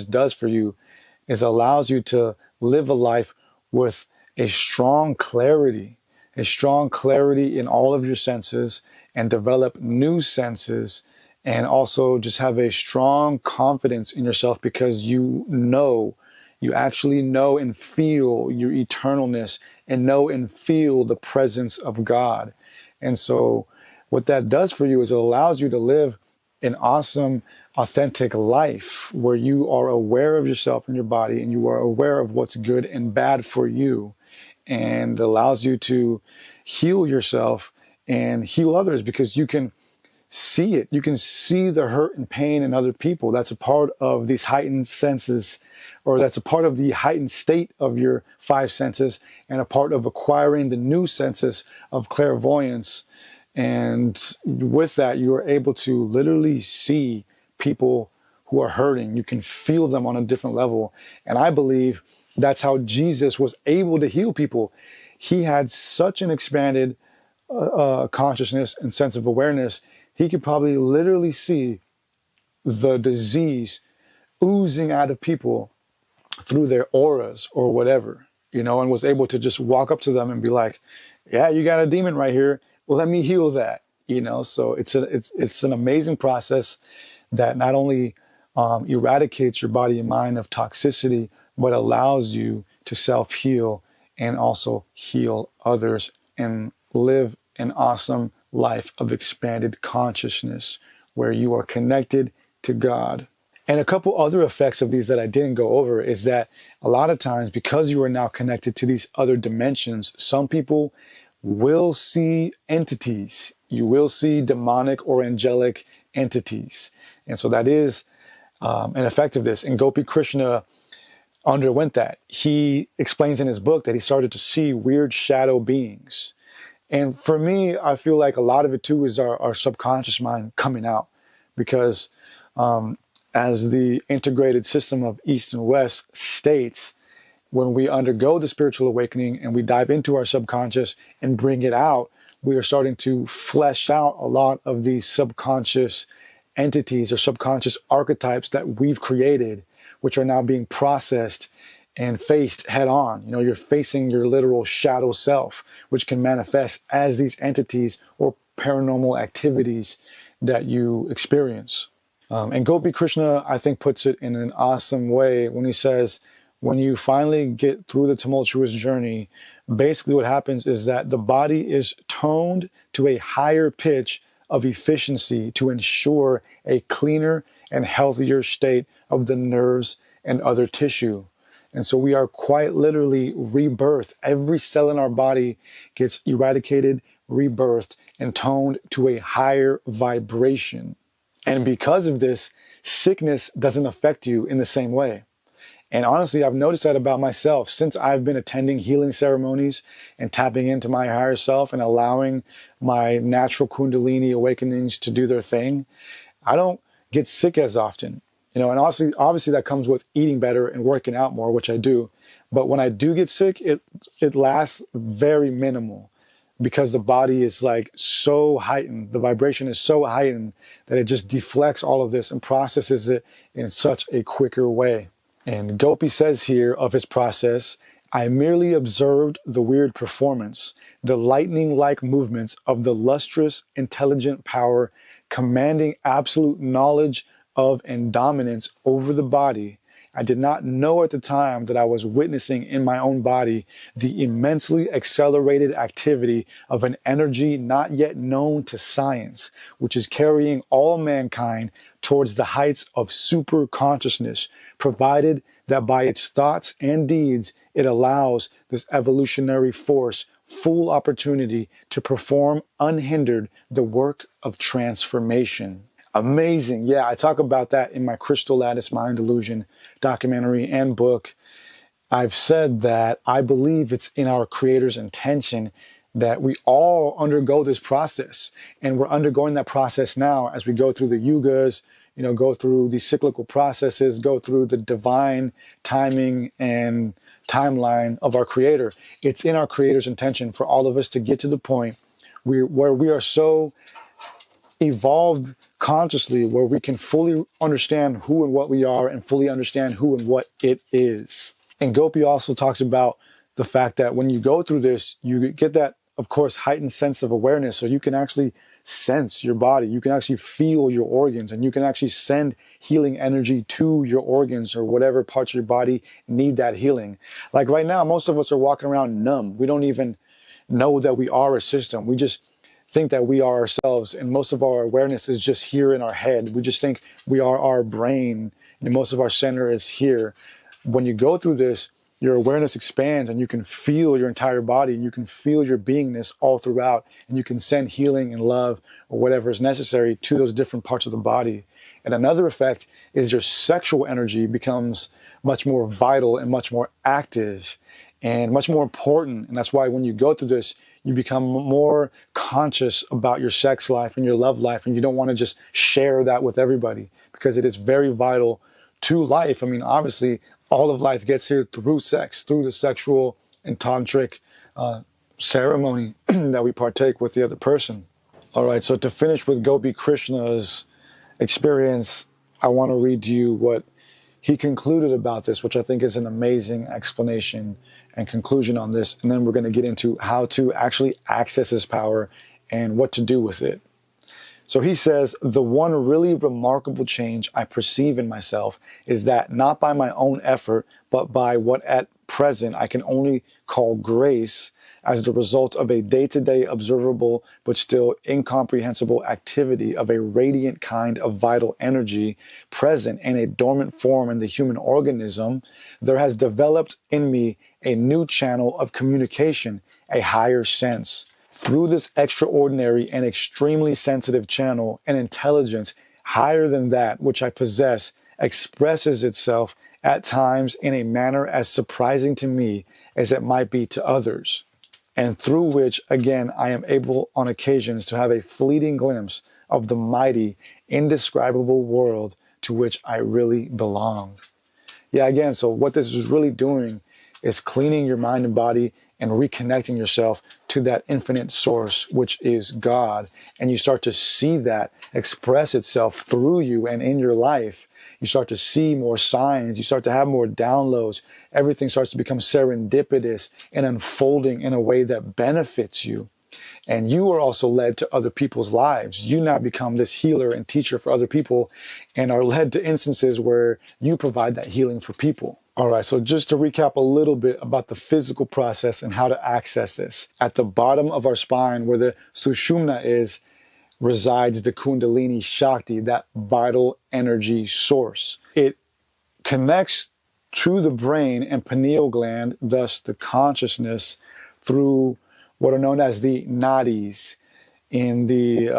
does for you is allows you to live a life with a strong clarity in all of your senses, and develop new senses, and also just have a strong confidence in yourself because you actually know and feel your eternalness and know and feel the presence of God. And so what that does for you is it allows you to live an awesome, authentic life where you are aware of yourself and your body, and you are aware of what's good and bad for you, and allows you to heal yourself and heal others because you can see it. You can see the hurt and pain in other people. That's a part of these heightened senses, or that's a part of the heightened state of your five senses, and a part of acquiring the new senses of clairvoyance And with that, you are able to literally see people who are hurting. You can feel them on a different level. And I believe that's how Jesus was able to heal people. He had such an expanded consciousness and sense of awareness. He could probably literally see the disease oozing out of people through their auras or whatever, and was able to just walk up to them and be like, yeah, you got a demon right here. Well, let me heal that, So it's an amazing process that not only eradicates your body and mind of toxicity, but allows you to self-heal and also heal others and live an awesome life of expanded consciousness where you are connected to God. And a couple other effects of these that I didn't go over is that a lot of times, because you are now connected to these other dimensions, some people will see entities. You will see demonic or angelic entities. And so that is an effect of this. And Gopi Krishna underwent that. He explains in his book that he started to see weird shadow beings. And for me, I feel like a lot of it too is our subconscious mind coming out, because as the integrated system of East and West states, when we undergo the spiritual awakening and we dive into our subconscious and bring it out, we are starting to flesh out a lot of these subconscious entities or subconscious archetypes that we've created, which are now being processed and faced head on. You're facing your literal shadow self, which can manifest as these entities or paranormal activities that you experience. And Gopi Krishna, I think, puts it in an awesome way when he says, when you finally get through the tumultuous journey, basically what happens is that the body is toned to a higher pitch of efficiency to ensure a cleaner and healthier state of the nerves and other tissue. And so we are quite literally rebirthed. Every cell in our body gets eradicated, rebirthed, and toned to a higher vibration. And because of this, sickness doesn't affect you in the same way. And honestly, I've noticed that about myself since I've been attending healing ceremonies and tapping into my higher self and allowing my natural Kundalini awakenings to do their thing. I don't get sick as often, and obviously that comes with eating better and working out more, which I do. But when I do get sick, it lasts very minimal, because the body is like so heightened. The vibration is so heightened that it just deflects all of this and processes it in such a quicker way. And Gopi says here of his process, I merely observed the weird performance, the lightning-like movements of the lustrous, intelligent power commanding absolute knowledge of and dominance over the body. I did not know at the time that I was witnessing in my own body the immensely accelerated activity of an energy not yet known to science, which is carrying all mankind towards the heights of super consciousness, provided that by its thoughts and deeds, it allows this evolutionary force full opportunity to perform unhindered the work of transformation. Amazing. Yeah, I talk about that in my Crystal Lattice Mind Illusion documentary and book. I've said that I believe it's in our Creator's intention that we all undergo this process. And we're undergoing that process now as we go through the yugas, go through the cyclical processes, go through the divine timing and timeline of our Creator. It's in our Creator's intention for all of us to get to the point where we are so evolved consciously, where we can fully understand who and what we are and fully understand who and what it is. And Gopi also talks about the fact that when you go through this, you get that, of course, heightened sense of awareness. So you can actually sense your body. You can actually feel your organs, and you can actually send healing energy to your organs or whatever parts of your body need that healing. Like right now, most of us are walking around numb. We don't even know that we are a system. We just think that we are ourselves, and most of our awareness is just here in our head. We just think we are our brain, and most of our center is here. When you go through this, your awareness expands, and you can feel your entire body. You can feel your beingness all throughout, and you can send healing and love or whatever is necessary to those different parts of the body. And another effect is your sexual energy becomes much more vital and much more active. and much more important. And that's why when you go through this, you become more conscious about your sex life and your love life, and you don't want to just share that with everybody, because it is very vital to life. I mean, obviously, all of life gets here through sex, through the sexual and tantric ceremony that we partake with the other person. All right, so to finish with Gopi Krishna's experience, I want to read to you what he concluded about this, which I think is an amazing explanation and conclusion on this. And then we're going to get into how to actually access his power and what to do with it. So he says, the one really remarkable change I perceive in myself is that not by my own effort, but by what at present I can only call grace, as the result of a day-to-day observable but still incomprehensible activity of a radiant kind of vital energy present in a dormant form in the human organism, there has developed in me a new channel of communication, a higher sense. Through this extraordinary and extremely sensitive channel, an intelligence higher than that which I possess expresses itself at times in a manner as surprising to me as it might be to others, and through which, again, I am able on occasions to have a fleeting glimpse of the mighty, indescribable world to which I really belong. Yeah, again, so what this is really doing is cleaning your mind and body and reconnecting yourself to that infinite source, which is God. And you start to see that express itself through you and in your life. You start to see more signs. You start to have more downloads. Everything starts to become serendipitous and unfolding in a way that benefits you. And you are also led to other people's lives. You now become this healer and teacher for other people and are led to instances where you provide that healing for people. All right, so just to recap a little bit about the physical process and how to access this. At the bottom of our spine, where the Sushumna is, resides the Kundalini Shakti, that vital energy source. It connects to the brain and pineal gland, thus the consciousness, through what are known as the nadis in the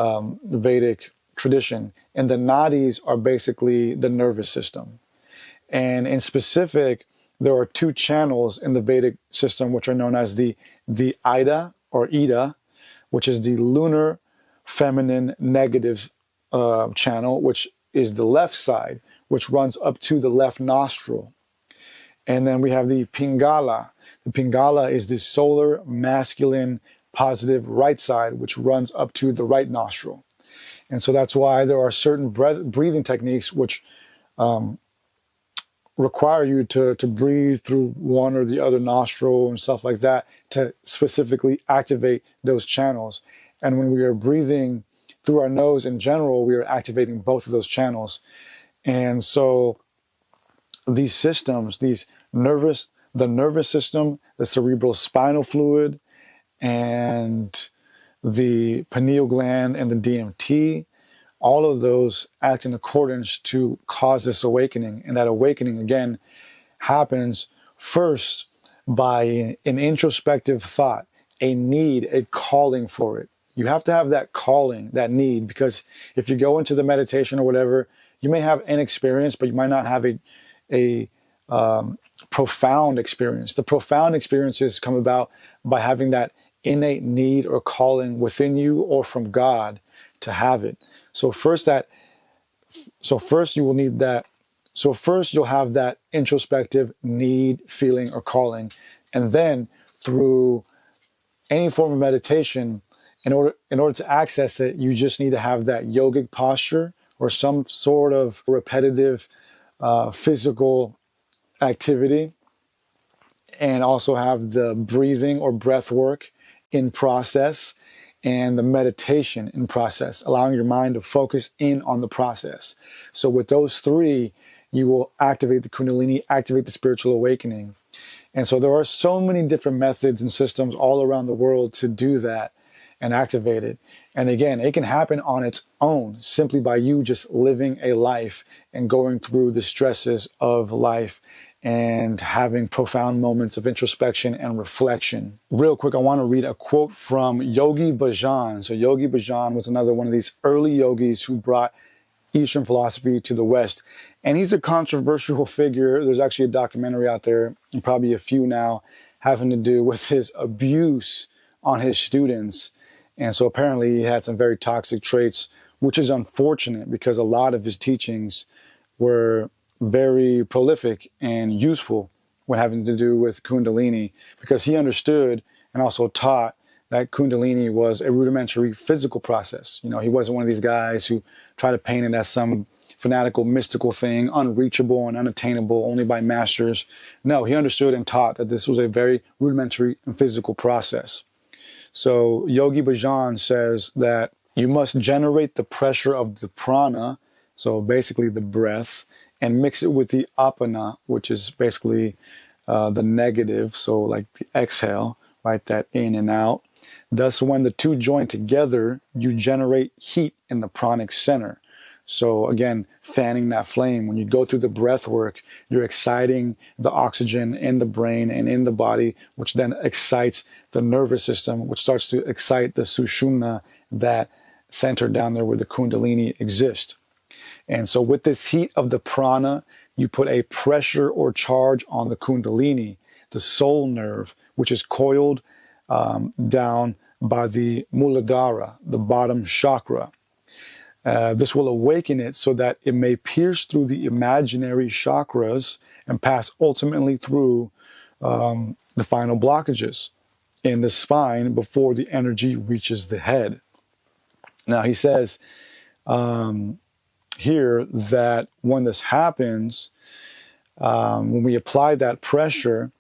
Vedic tradition. And the nadis are basically the nervous system. And in specific, there are two channels in the Vedic system, which are known as the Ida or Ida, which is the lunar feminine negative channel, which is the left side, which runs up to the left nostril. And then we have the Pingala. The Pingala is the solar masculine positive right side, which runs up to the right nostril. And so that's why there are certain breathing techniques which require you to breathe through one or the other nostril and stuff like that to specifically activate those channels. And when we are breathing through our nose in general, we are activating both of those channels. And so these systems, the nervous system, the cerebral spinal fluid, and the pineal gland and the DMT, all of those act in accordance to cause this awakening. And that awakening, again, happens first by an introspective thought, a need, a calling for it. You have to have that calling, that need, because if you go into the meditation or whatever, you may have an experience, but you might not have a profound experience. The profound experiences come about by having that innate need or calling within you or from God to have it. So first you'll have that introspective need, feeling, or calling. And then through any form of meditation, in order to access it, you just need to have that yogic posture or some sort of repetitive physical activity, and also have the breathing or breath work in process and the meditation in process, allowing your mind to focus in on the process. So with those three, you will activate the Kundalini, activate the spiritual awakening. And so there are so many different methods and systems all around the world to do that and activate it. And again, it can happen on its own simply by you just living a life and going through the stresses of life and having profound moments of introspection and reflection. Real quick, I want to read a quote from Yogi Bhajan. So Yogi Bhajan was another one of these early yogis who brought Eastern philosophy to the West. And he's a controversial figure. There's actually a documentary out there, and probably a few now, having to do with his abuse on his students. And so apparently he had some very toxic traits, which is unfortunate because a lot of his teachings were very prolific and useful when having to do with Kundalini, because he understood and also taught that Kundalini was a rudimentary physical process. You know, he wasn't one of these guys who try to paint it as some fanatical, mystical thing, unreachable and unattainable only by masters. No, he understood and taught that this was a very rudimentary and physical process. So Yogi Bhajan says that you must generate the pressure of the prana, so basically the breath, and mix it with the apana, which is basically the negative, so like the exhale, right, that in and out. Thus, when the two join together, you generate heat in the pranic center. So again, fanning that flame. When you go through the breath work, you're exciting the oxygen in the brain and in the body, which then excites the nervous system, which starts to excite the sushumna, that center down there where the kundalini exists. And so with this heat of the prana, you put a pressure or charge on the kundalini, the soul nerve, which is coiled down by the muladhara, the bottom chakra. This will awaken it so that it may pierce through the imaginary chakras and pass ultimately through the final blockages in the spine before the energy reaches the head. Now he says here that when this happens, when we apply that pressure,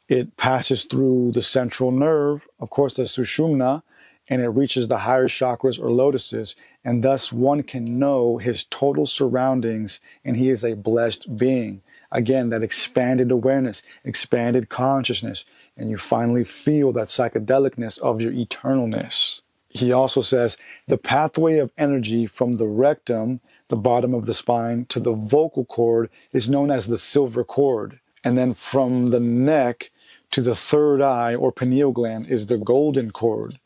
it passes through the central nerve, of course the sushumna, and it reaches the higher chakras or lotuses, and thus one can know his total surroundings, and he is a blessed being. Again, that expanded awareness, expanded consciousness, and you finally feel that psychedelicness of your eternalness. He also says the pathway of energy from the rectum, the bottom of the spine, to the vocal cord is known as the silver cord. And then from the neck to the third eye or pineal gland is the golden cord.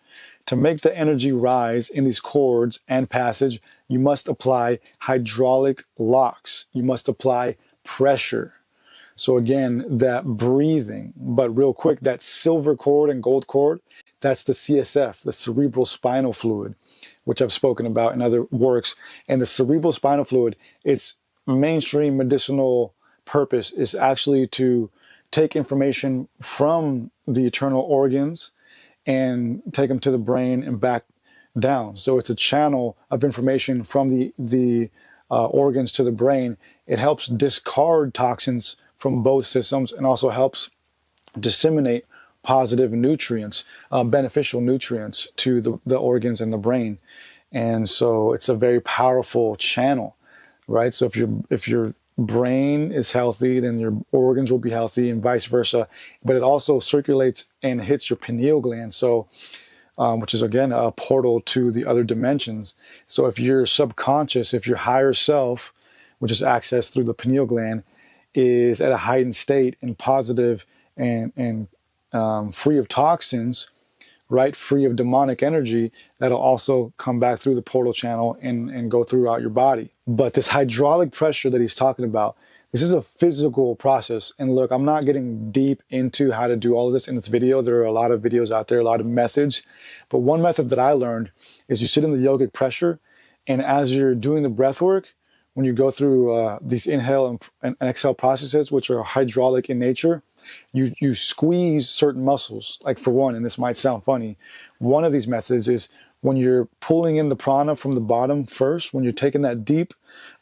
To make the energy rise in these cords and passage, you must apply hydraulic locks. You must apply pressure. So again, that breathing, but real quick, that silver cord and gold cord, that's the CSF, the cerebral spinal fluid, which I've spoken about in other works. And the cerebral spinal fluid, its mainstream medicinal purpose is actually to take information from the internal organs and take them to the brain and back down. So it's a channel of information from the organs to the brain. It helps discard toxins from both systems and also helps disseminate positive nutrients, beneficial nutrients to the organs and the brain. And so it's a very powerful channel, right? So if your brain is healthy, then your organs will be healthy and vice versa. But it also circulates and hits your pineal gland. So, which is again a portal to the other dimensions. So if your subconscious, if your higher self, which is accessed through the pineal gland, is at a heightened state and positive and free of toxins, right, free of demonic energy, that'll also come back through the portal channel and go throughout your body. But this hydraulic pressure that he's talking about, this is a physical process. And look, I'm not getting deep into how to do all of this in this video. There are a lot of videos out there, a lot of methods. But one method that I learned is you sit in the yogic pressure, and as you're doing the breath work, when you go through these inhale and exhale processes, which are hydraulic in nature, you squeeze certain muscles. Like for one, and this might sound funny, one of these methods is when you're pulling in the prana from the bottom first, when you're taking that deep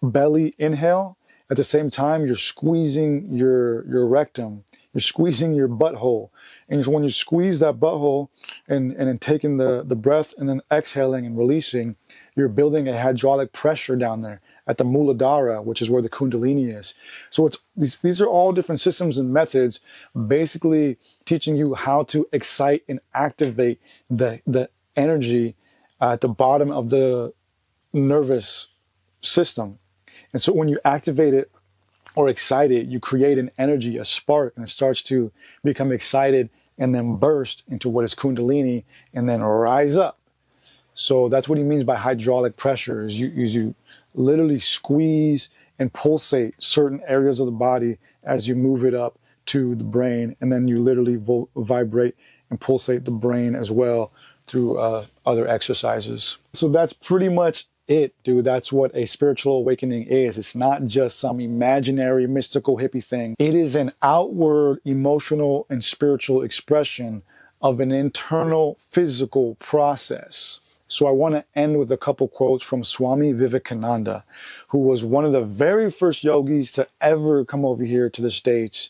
belly inhale, at the same time, you're squeezing your rectum, you're squeezing your butthole. And when you squeeze that butthole and then taking the breath and then exhaling and releasing, you're building a hydraulic pressure down there at the muladhara, which is where the kundalini is. So these are all different systems and methods, basically teaching you how to excite and activate the energy at the bottom of the nervous system. And so when you activate it or excite it, you create an energy, a spark, and it starts to become excited and then burst into what is kundalini and then rise up. So that's what he means by hydraulic pressure, is you literally squeeze and pulsate certain areas of the body as you move it up to the brain, and then you literally vibrate and pulsate the brain as well through other exercises. So that's pretty much it, dude. That's what a spiritual awakening is. It's not just some imaginary mystical hippie thing. It is an outward emotional and spiritual expression of an internal physical process. So I want to end with a couple quotes from Swami Vivekananda, who was one of the very first yogis to ever come over here to the States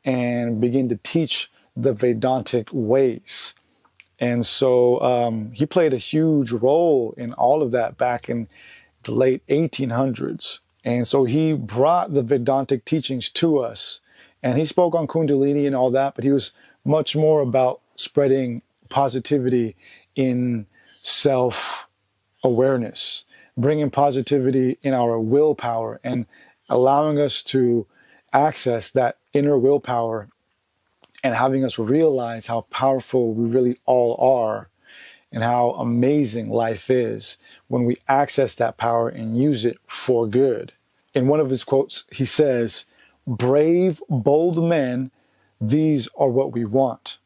and begin to teach the Vedantic ways. And so he played a huge role in all of that back in the late 1800s. And so he brought the Vedantic teachings to us. And he spoke on Kundalini and all that, but he was much more about spreading positivity in self-awareness, bringing positivity in our willpower and allowing us to access that inner willpower and having us realize how powerful we really all are and how amazing life is when we access that power and use it for good. In one of his quotes, he says, "Brave, bold men, these are what we want.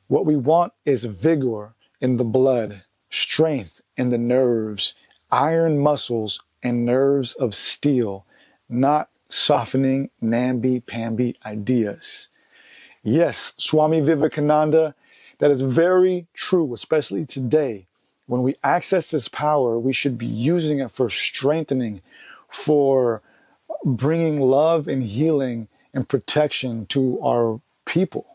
What we want is vigor in the blood, strength in the nerves, iron muscles and nerves of steel, not softening namby-pamby ideas." Yes, Swami Vivekananda, that is very true, especially today. When we access this power, we should be using it for strengthening, for bringing love and healing and protection to our people,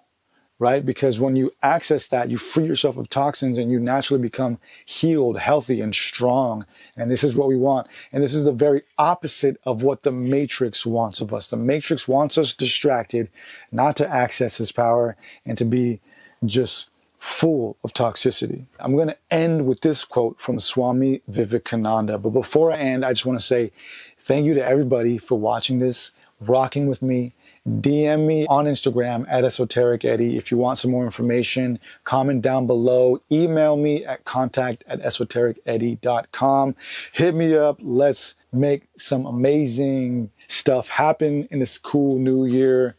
right? Because when you access that, you free yourself of toxins and you naturally become healed, healthy, and strong. And this is what we want. And this is the very opposite of what the Matrix wants of us. The Matrix wants us distracted, not to access his power and to be just full of toxicity. I'm going to end with this quote from Swami Vivekananda. But before I end, I just want to say thank you to everybody for watching this, rocking with me. DM me on Instagram at Esoteric Eddie if you want some more information. Comment down below. Email me at contact@esotericeddie.com. Hit me up. Let's make some amazing stuff happen in this cool new year.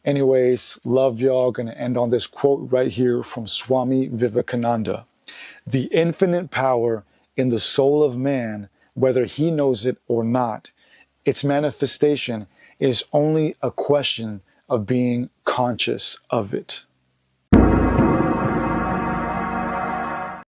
Anyways, love y'all. Gonna end on this quote right here from Swami Vivekananda. "The infinite power in the soul of man, whether he knows it or not, its manifestation is only a question of being conscious of it."